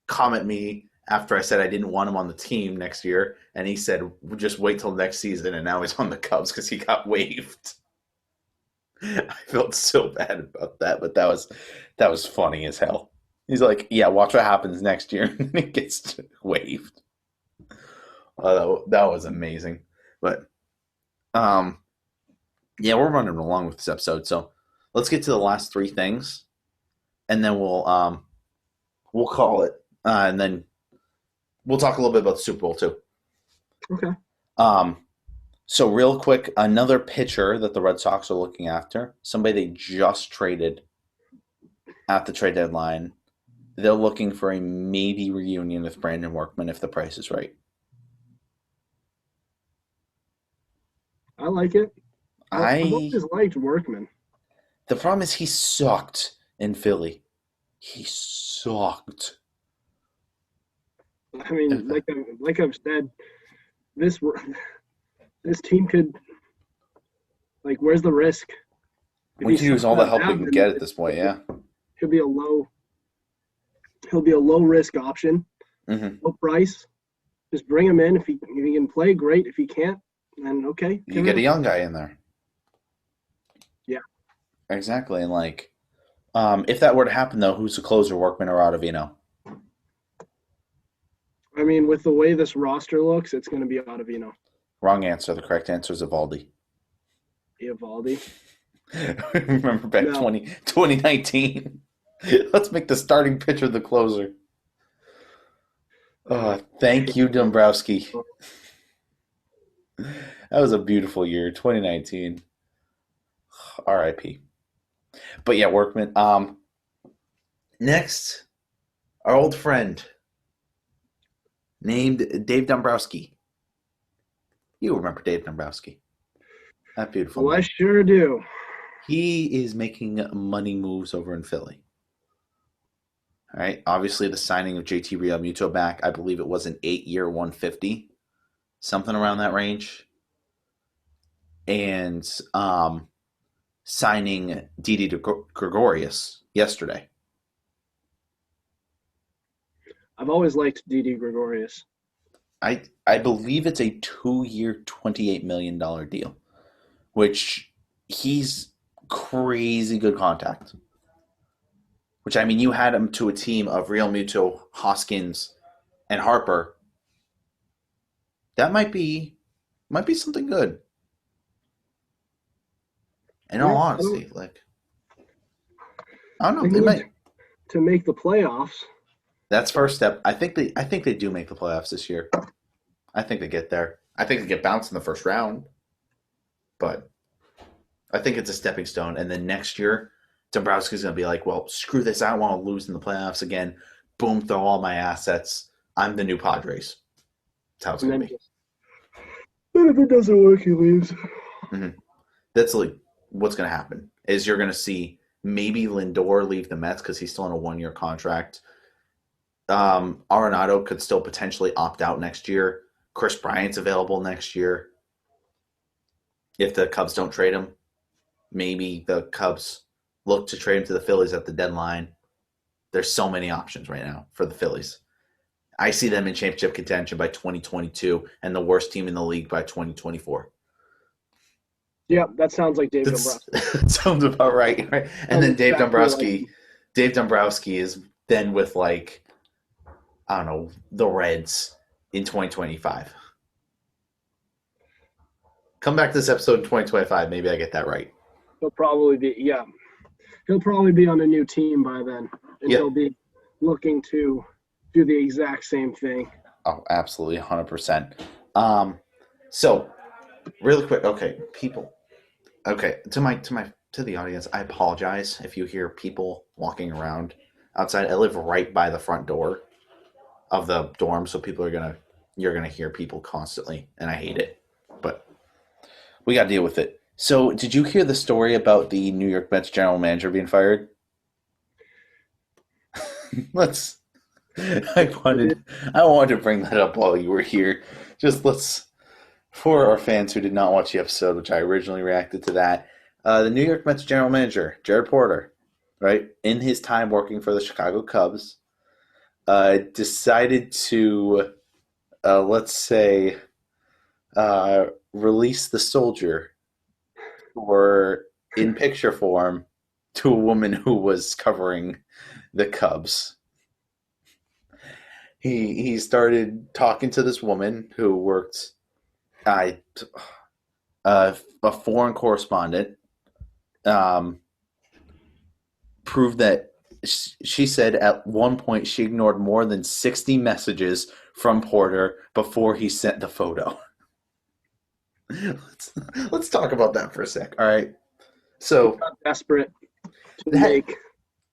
comment me after I said I didn't want him on the team next year, and he said, just wait till next season, and now he's on the Cubs because he got waived. I felt so bad about that, but that was funny as hell. He's like, yeah, watch what happens next year, and he gets waived. That was amazing. But, yeah, we're running along with this episode, so let's get to the last three things, and then we'll call it, and then we'll talk a little bit about the Super Bowl too. Okay. So real quick, another pitcher that the Red Sox are looking after, somebody they just traded at the trade deadline. They're looking for a maybe reunion with Brandon Workman if the price is right. I like it. I've always liked Workman. The problem is he sucked in Philly. He sucked. I mean, like I've said, this team could, like, where's the risk? We can use all the help we can get at this point. Yeah, he'll be a low risk option, low price. Just bring him in if he can play, great. If he can't, then okay. You get a young guy in there. Yeah, exactly. And like, if that were to happen, though, who's the closer, Workman or Ottavino? I mean, with the way this roster looks, it's going to be Ottavino. Wrong answer. The correct answer is Evaldi. Evaldi. Remember back 2019? Let's make the starting pitcher the closer. Thank you, Dombrowski. That was a beautiful year, 2019. R.I.P. But yeah, Workman. Next, our old friend named Dave Dombrowski. You remember Dave Dombrowski? That beautiful Well, I man. sure do. He is making money moves over in Philly. All right. Obviously, the signing of JT Realmuto back, I believe it was an 8-year, 150, something around that range. And signing Didi Gregorius yesterday. I've always liked Didi Gregorius. I believe it's a 2-year, $28 million deal, which he's crazy good contact. Which, I mean, you had him to a team of Realmuto, Hoskins, and Harper. That might be something good. In all honesty, like, I don't know. They might to make the playoffs. That's first step. I think they do make the playoffs this year. I think they get there. I think they get bounced in the first round. But I think it's a stepping stone. And then next year, Dombrowski's going to be like, well, screw this. I don't want to lose in the playoffs again. Boom, throw all my assets. I'm the new Padres. That's how it's going to be. Then if it doesn't work, he leaves. Mm-hmm. That's like what's going to happen is you're going to see maybe Lindor leave the Mets because he's still on a 1-year contract. Arenado could still potentially opt out next year. Chris Bryant's available next year. If the Cubs don't trade him, maybe the Cubs look to trade him to the Phillies at the deadline. There's so many options right now for the Phillies. I see them in championship contention by 2022 and the worst team in the league by 2024. Yep, that sounds like Dave Dombrowski. That sounds about right? And then Dave Dombrowski is then with like, I don't know, the Reds in 2025. Come back to this episode in 2025. Maybe I get that right. He'll probably be on a new team by then, and he'll be looking to do the exact same thing. Oh, absolutely, 100%. So, really quick, okay, people. Okay, to the audience, I apologize if you hear people walking around outside. I live right by the front door of the dorm, so you're gonna hear people constantly, and I hate it. But we got to deal with it. So, did you hear the story about the New York Mets general manager being fired? I wanted to bring that up while you were here. For our fans who did not watch the episode, which I originally reacted to that, the New York Mets general manager, Jared Porter, right, in his time working for the Chicago Cubs, decided to, release the soldier in picture form to a woman who was covering the Cubs. He started talking to this woman who worked a foreign correspondent, proved that she said at one point she ignored more than 60 messages from Porter before he sent the photo. Let's talk about that for a sec. All right. So I'm desperate to make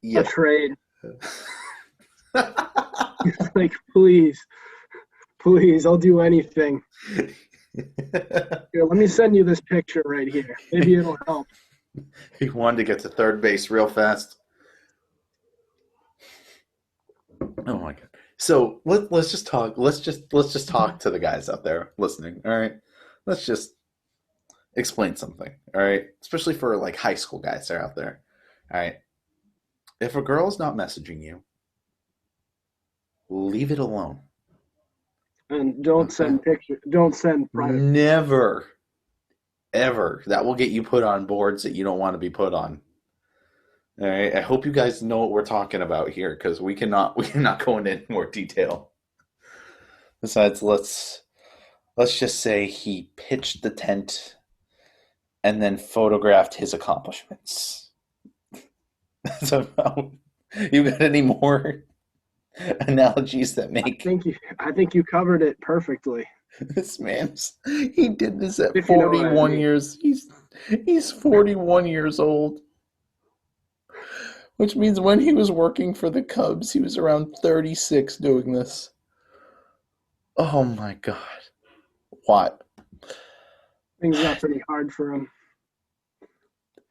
a trade. Like, please, I'll do anything. Here, let me send you this picture right here. Maybe it'll help. He wanted to get to third base real fast. Oh my god! So let's just talk. Let's just talk to the guys out there listening. All right. Let's just explain something. All right, especially for like high school guys that are out there. All right. If a girl's not messaging you, leave it alone. And don't send pictures. Don't send private. Never, ever. That will get you put on boards that you don't want to be put on. All right. I hope you guys know what we're talking about here because we cannot go into more detail. Besides, let's just say he pitched the tent and then photographed his accomplishments. That's about You got any more analogies that make I think you covered it perfectly. this man's? He did this at If you know what I 41 mean. years. He's 41 years old, which means when he was working for the Cubs, he was around 36 doing this. Oh my God! What? Things got pretty hard for him.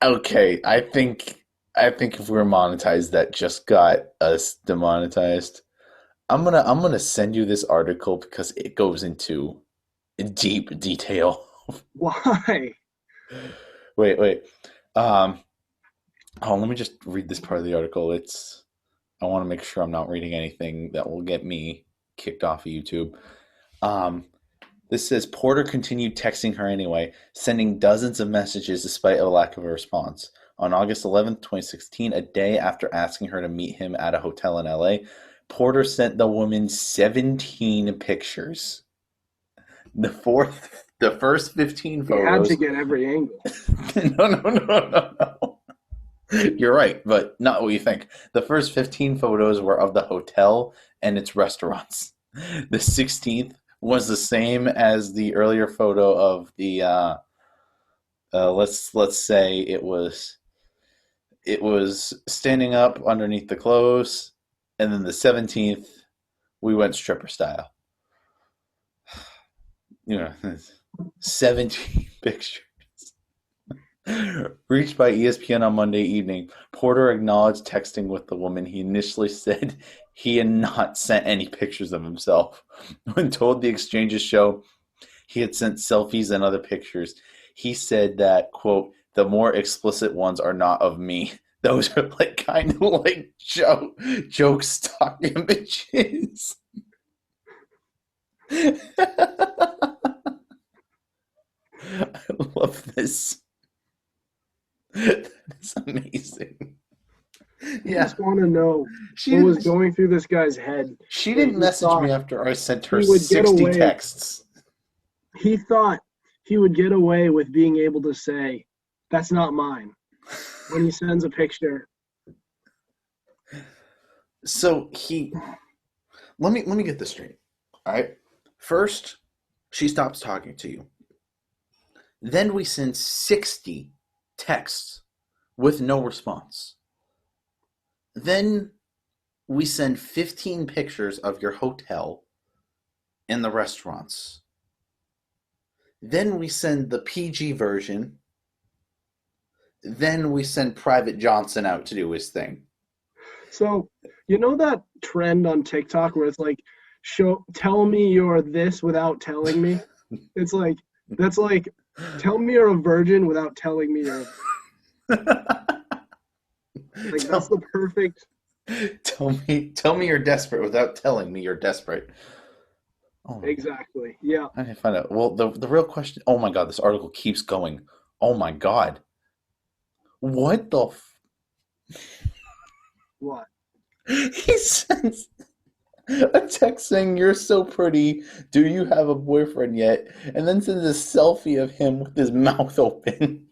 Okay, I think if we're monetized, that just got us demonetized. I'm gonna send you this article because it goes into deep detail. Why? Wait. Oh, let me just read this part of the article. I want to make sure I'm not reading anything that will get me kicked off of YouTube. This says Porter continued texting her anyway, sending dozens of messages despite a lack of a response. On August 11th, 2016, a day after asking her to meet him at a hotel in LA, Porter sent the woman 17 pictures. The first 15 photos. You had to get every angle. No. You're right, but not what you think. The first 15 photos were of the hotel and its restaurants. The 16th was the same as the earlier photo of the let's say it was standing up underneath the clothes, and then the 17th we went stripper style. 17 pictures. Reached by ESPN on Monday evening, Porter acknowledged texting with the woman. He initially said he had not sent any pictures of himself. When told the exchanges show he had sent selfies and other pictures, he said that, quote, the more explicit ones are not of me. Those are kind of like joke stock images. I love this. That is amazing. I Yeah. just want to know what was going through this guy's head. She didn't message me after I sent her he would get 60 away. texts. He thought he would get away with being able to say, "That's not mine," when he sends a picture. So let me get this straight. All right. First, she stops talking to you. Then we send 60 texts with no response. Then we send 15 pictures of your hotel and the restaurants. Then we send the PG version. Then we send Private Johnson out to do his thing. So, you know that trend on TikTok where it's like, tell me you're this without telling me? It's like, that's like, tell me you're a virgin without telling me you're that's the perfect. Tell me you're desperate without telling me you're desperate. Oh, exactly. Yeah. I didn't find out. Well, the real question. Oh my God, this article keeps going. Oh my God, what the? What? He sends a text saying you're so pretty. Do you have a boyfriend yet? And then sends a selfie of him with his mouth open.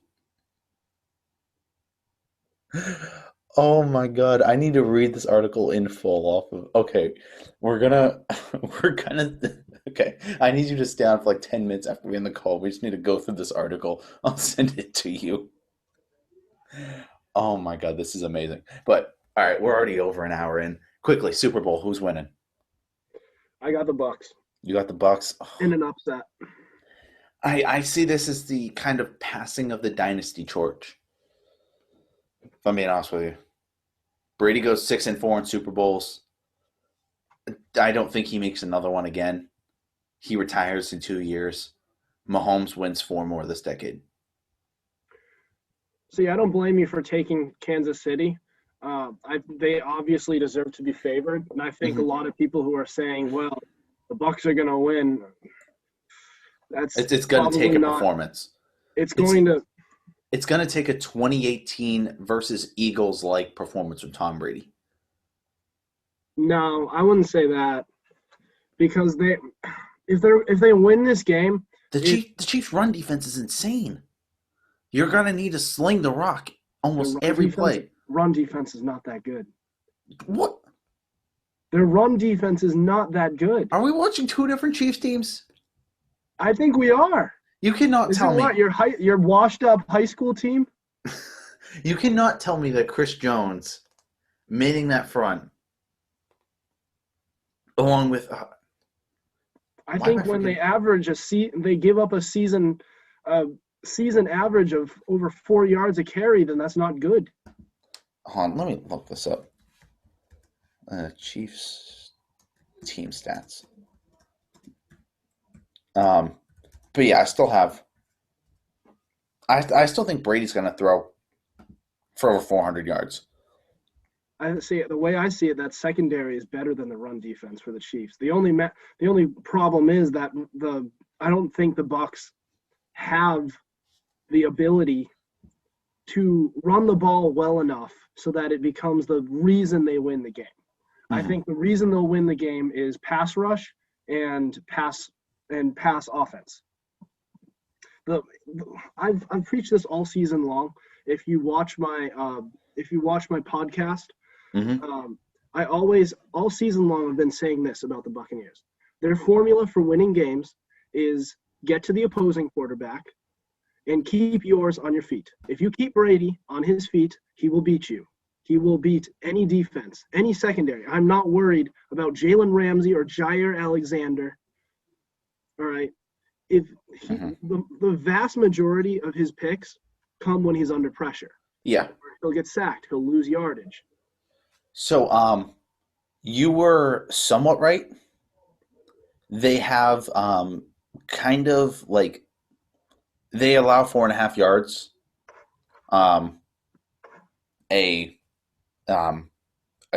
Oh my God, I need to read this article in full off of. Okay, okay, I need you to stay on for 10 minutes after we end the call. We just need to go through this article. I'll send it to you. Oh my God, this is amazing. But, all right, we're already over an hour in. Quickly, Super Bowl, who's winning? I got the Bucks. You got the Bucks? Oh. In an upset. I see this as the kind of passing of the dynasty torch. If I'm being honest with you. Brady goes 6-4 in Super Bowls. I don't think he makes another one again. He retires in 2 years. Mahomes wins 4 more this decade. See, I don't blame you for taking Kansas City. They obviously deserve to be favored, and I think a lot of people who are saying, "Well, the Bucks are going to win," it's going to take a performance. It's going to take a 2018 versus Eagles-like performance from Tom Brady. No, I wouldn't say that, because if they win this game, the Chiefs' run defense is insane. You're going to need to sling the rock almost every play. Run defense is not that good. What? Their run defense is not that good. Are we watching two different Chiefs teams? I think we are. You cannot Is tell it me. what, your washed up high school team? You cannot tell me that Chris Jones manning that front, along with. I Why think am I when they forgetting? average they give up a season average of over 4 yards a carry, then that's not good. Hold on, let me look this up. Chiefs team stats. But yeah, I still have. I still think Brady's going to throw for over 400 yards. I see it the way I see it. That secondary is better than the run defense for the Chiefs. The only problem is that I don't think the Bucs have the ability to run the ball well enough so that it becomes the reason they win the game. I think the reason they'll win the game is pass rush and pass offense. I've preached this all season long. If you watch my podcast, I always all season long I've been saying this about the Buccaneers. Their formula for winning games is get to the opposing quarterback and keep yours on your feet. If you keep Brady on his feet, he will beat you. He will beat any defense, any secondary. I'm not worried about Jalen Ramsey or Jair Alexander. All right. The vast majority of his picks come when he's under pressure. Yeah. He'll get sacked. He'll lose yardage. So, you were somewhat right. They have kind of like they allow 4.5 yards. A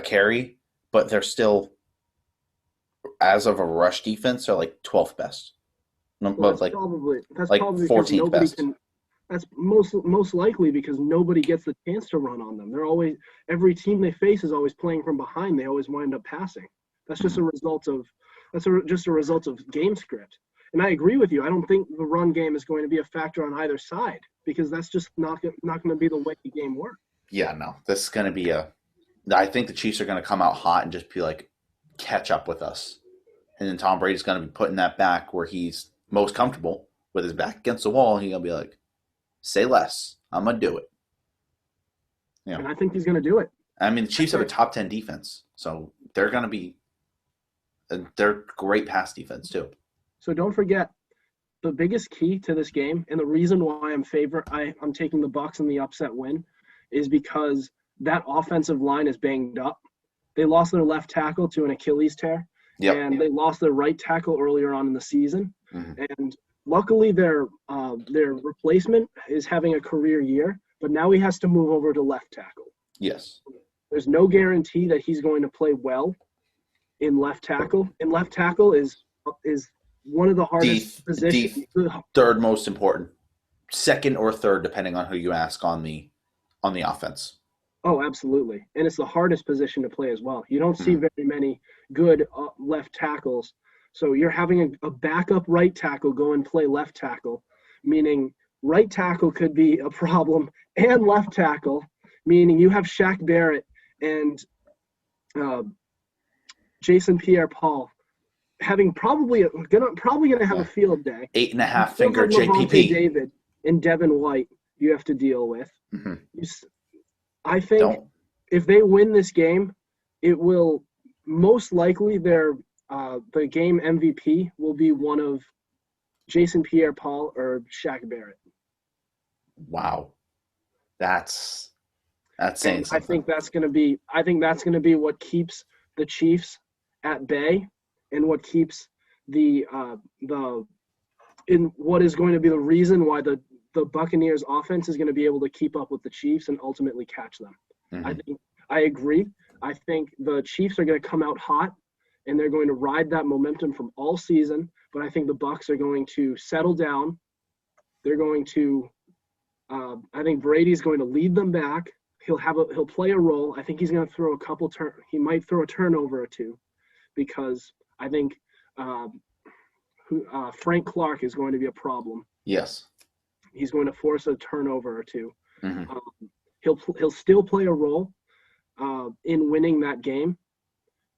carry, but they're still, as of a rush defense, they're like 12th best. No, Well, but that's like probably because 14th nobody best. can. That's most likely because nobody gets the chance to run on them. Every team they face is always playing from behind. They always wind up passing. That's just just a result of game script. And I agree with you. I don't think the run game is going to be a factor on either side because that's just not going to be the way the game works. Yeah, no, this is going to be I think the Chiefs are going to come out hot and just be like, catch up with us. And then Tom Brady's going to be putting that back where he's most comfortable with his back against the wall. And he's going to be like, say less. I'm going to do it. You know, And I think he's going to do it. I mean, the Chiefs have a top 10 defense. So they're going to be they're great pass defense too. So don't forget, the biggest key to this game and the reason why I'm taking the Bucs in the upset win is because that offensive line is banged up. They lost their left tackle to an Achilles tear, and they lost their right tackle earlier on in the season. And luckily, their replacement is having a career year, but now he has to move over to left tackle. Yes. There's no guarantee that he's going to play well in left tackle. And left tackle is one of the hardest positions. Third most important, second or third, depending on who you ask on the offense. Oh, absolutely. And it's the hardest position to play as well. You don't see very many good left tackles. So you're having a backup right tackle go and play left tackle, meaning right tackle could be a problem, and left tackle, meaning you have Shaq Barrett and Jason Pierre-Paul having probably gonna have a field day. 8.5 finger JPP. David and Devin White you have to deal with. I think if they win this game, it will most likely the game MVP will be one of Jason Pierre-Paul or Shaq Barrett. Wow, that's saying something. I think that's going to be what keeps the Chiefs at bay and what keeps what is going to be the reason why the Buccaneers offense is going to be able to keep up with the Chiefs and ultimately catch them. I agree. I think the Chiefs are going to come out hot and they're going to ride that momentum from all season, but I think the Bucs are going to settle down. They're going to I think Brady's going to lead them back. He'll play a role. I think he's going to throw he might throw a turnover or two because I think Frank Clark is going to be a problem. Yes. He's going to force a turnover or two. He'll still play a role. in winning that game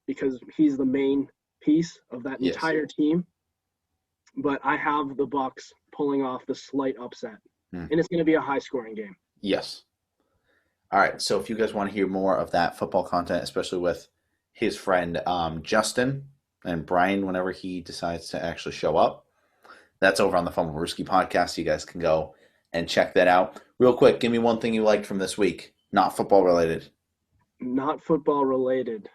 because he's the main piece of that entire team. But I have the Bucks pulling off the slight upset, and it's going to be a high-scoring game. Yes. All right, so if you guys want to hear more of that football content, especially with his friend Justin and Brian, whenever he decides to actually show up, that's over on the Fumble Brewski podcast. You guys can go and check that out. Real quick, give me one thing you liked from this week, not football related. Not football related.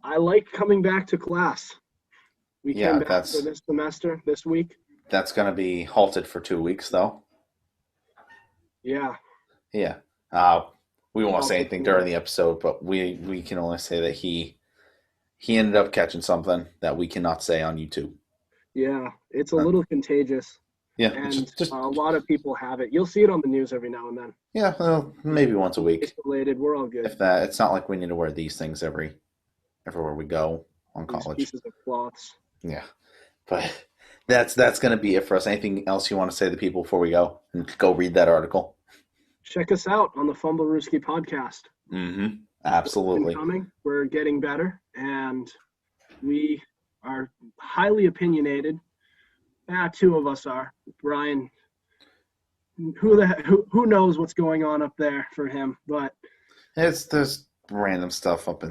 I like coming back to class. We came back for this semester, this week. That's going to be halted for 2 weeks, though. Yeah. Yeah. We won't say anything during the episode, but we can only say that he ended up catching something that we cannot say on YouTube. Yeah, it's a little contagious. Yeah, and a lot of people have it. You'll see it on the news every now and then. Yeah, well, maybe once a week. It's related. We're all good. If that, it's not like we need to wear these things everywhere we go on college. Pieces of cloths. Yeah, but that's going to be it for us. Anything else you want to say to people before we go and go read that article? Check us out on the Fumble Brewski podcast. Mm-hmm. Absolutely. We're getting better, and we are highly opinionated. Two of us are. Brian, who knows what's going on up there for him? But there's random stuff up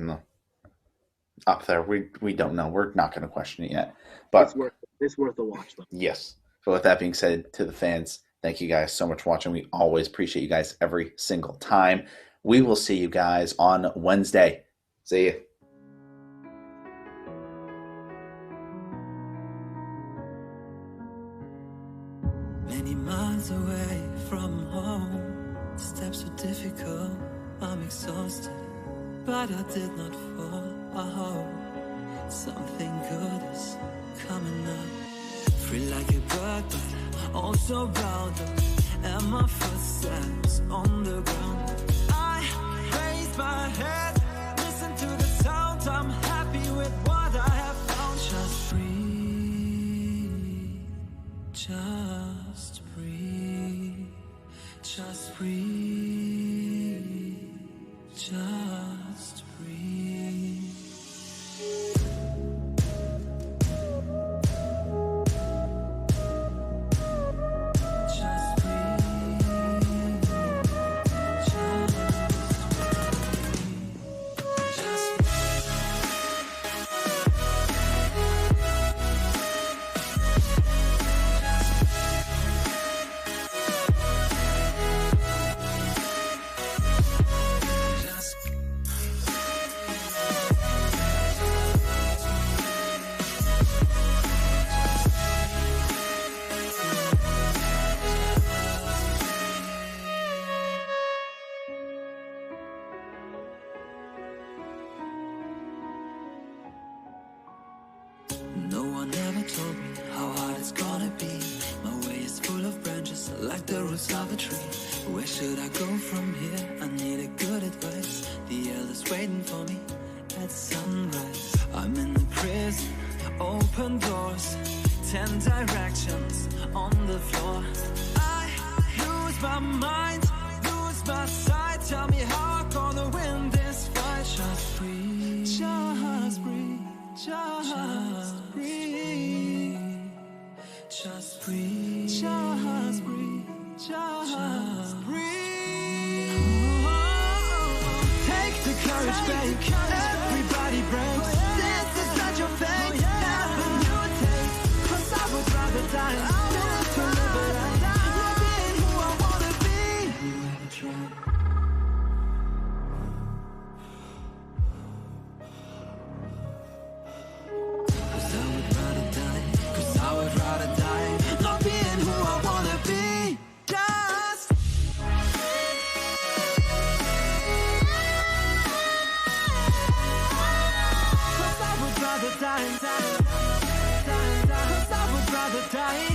there. We don't know. We're not going to question it yet. But it's worth a watch, though. Yes. So with that being said, to the fans, thank you guys so much for watching. We always appreciate you guys every single time. We will see you guys on Wednesday. See you. Many miles away from home, steps were difficult, I'm exhausted, but I did not fall. I hope something good is coming up. Free like a bird, but also bound up, and my footsteps on the ground. I raise my head, listen to the sound, I'm happy with what I have found. Just breathe, just breathe, just breathe, just breathe. No one ever told me how hard it's gonna be. My way is full of branches like the roots of a tree. Where should I go from here? I need a good advice. The elder's waiting for me at sunrise. I'm in the prison, open doors, 10 directions on the floor. I lose my mind, lose my sight. Tell me how I'm gonna win this fight. Just breathe, just breathe, just breathe, just breathe, just breathe, just breathe. Take the courage, babe. Everybody breaks. This is not your fate. Never you take. 'Cause I would rather die than to live a life not being who I wanna be. You ever tried? Not being who I wanna be. Just cause I would rather die. Cause I would rather die.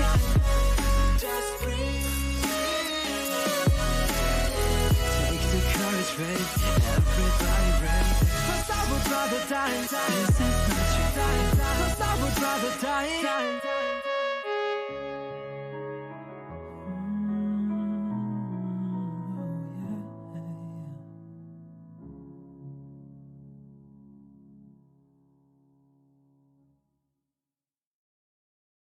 Just breathe. Take the courage, babe. Everybody ready. Cause I would rather die. This is not your time. Cause I would rather die.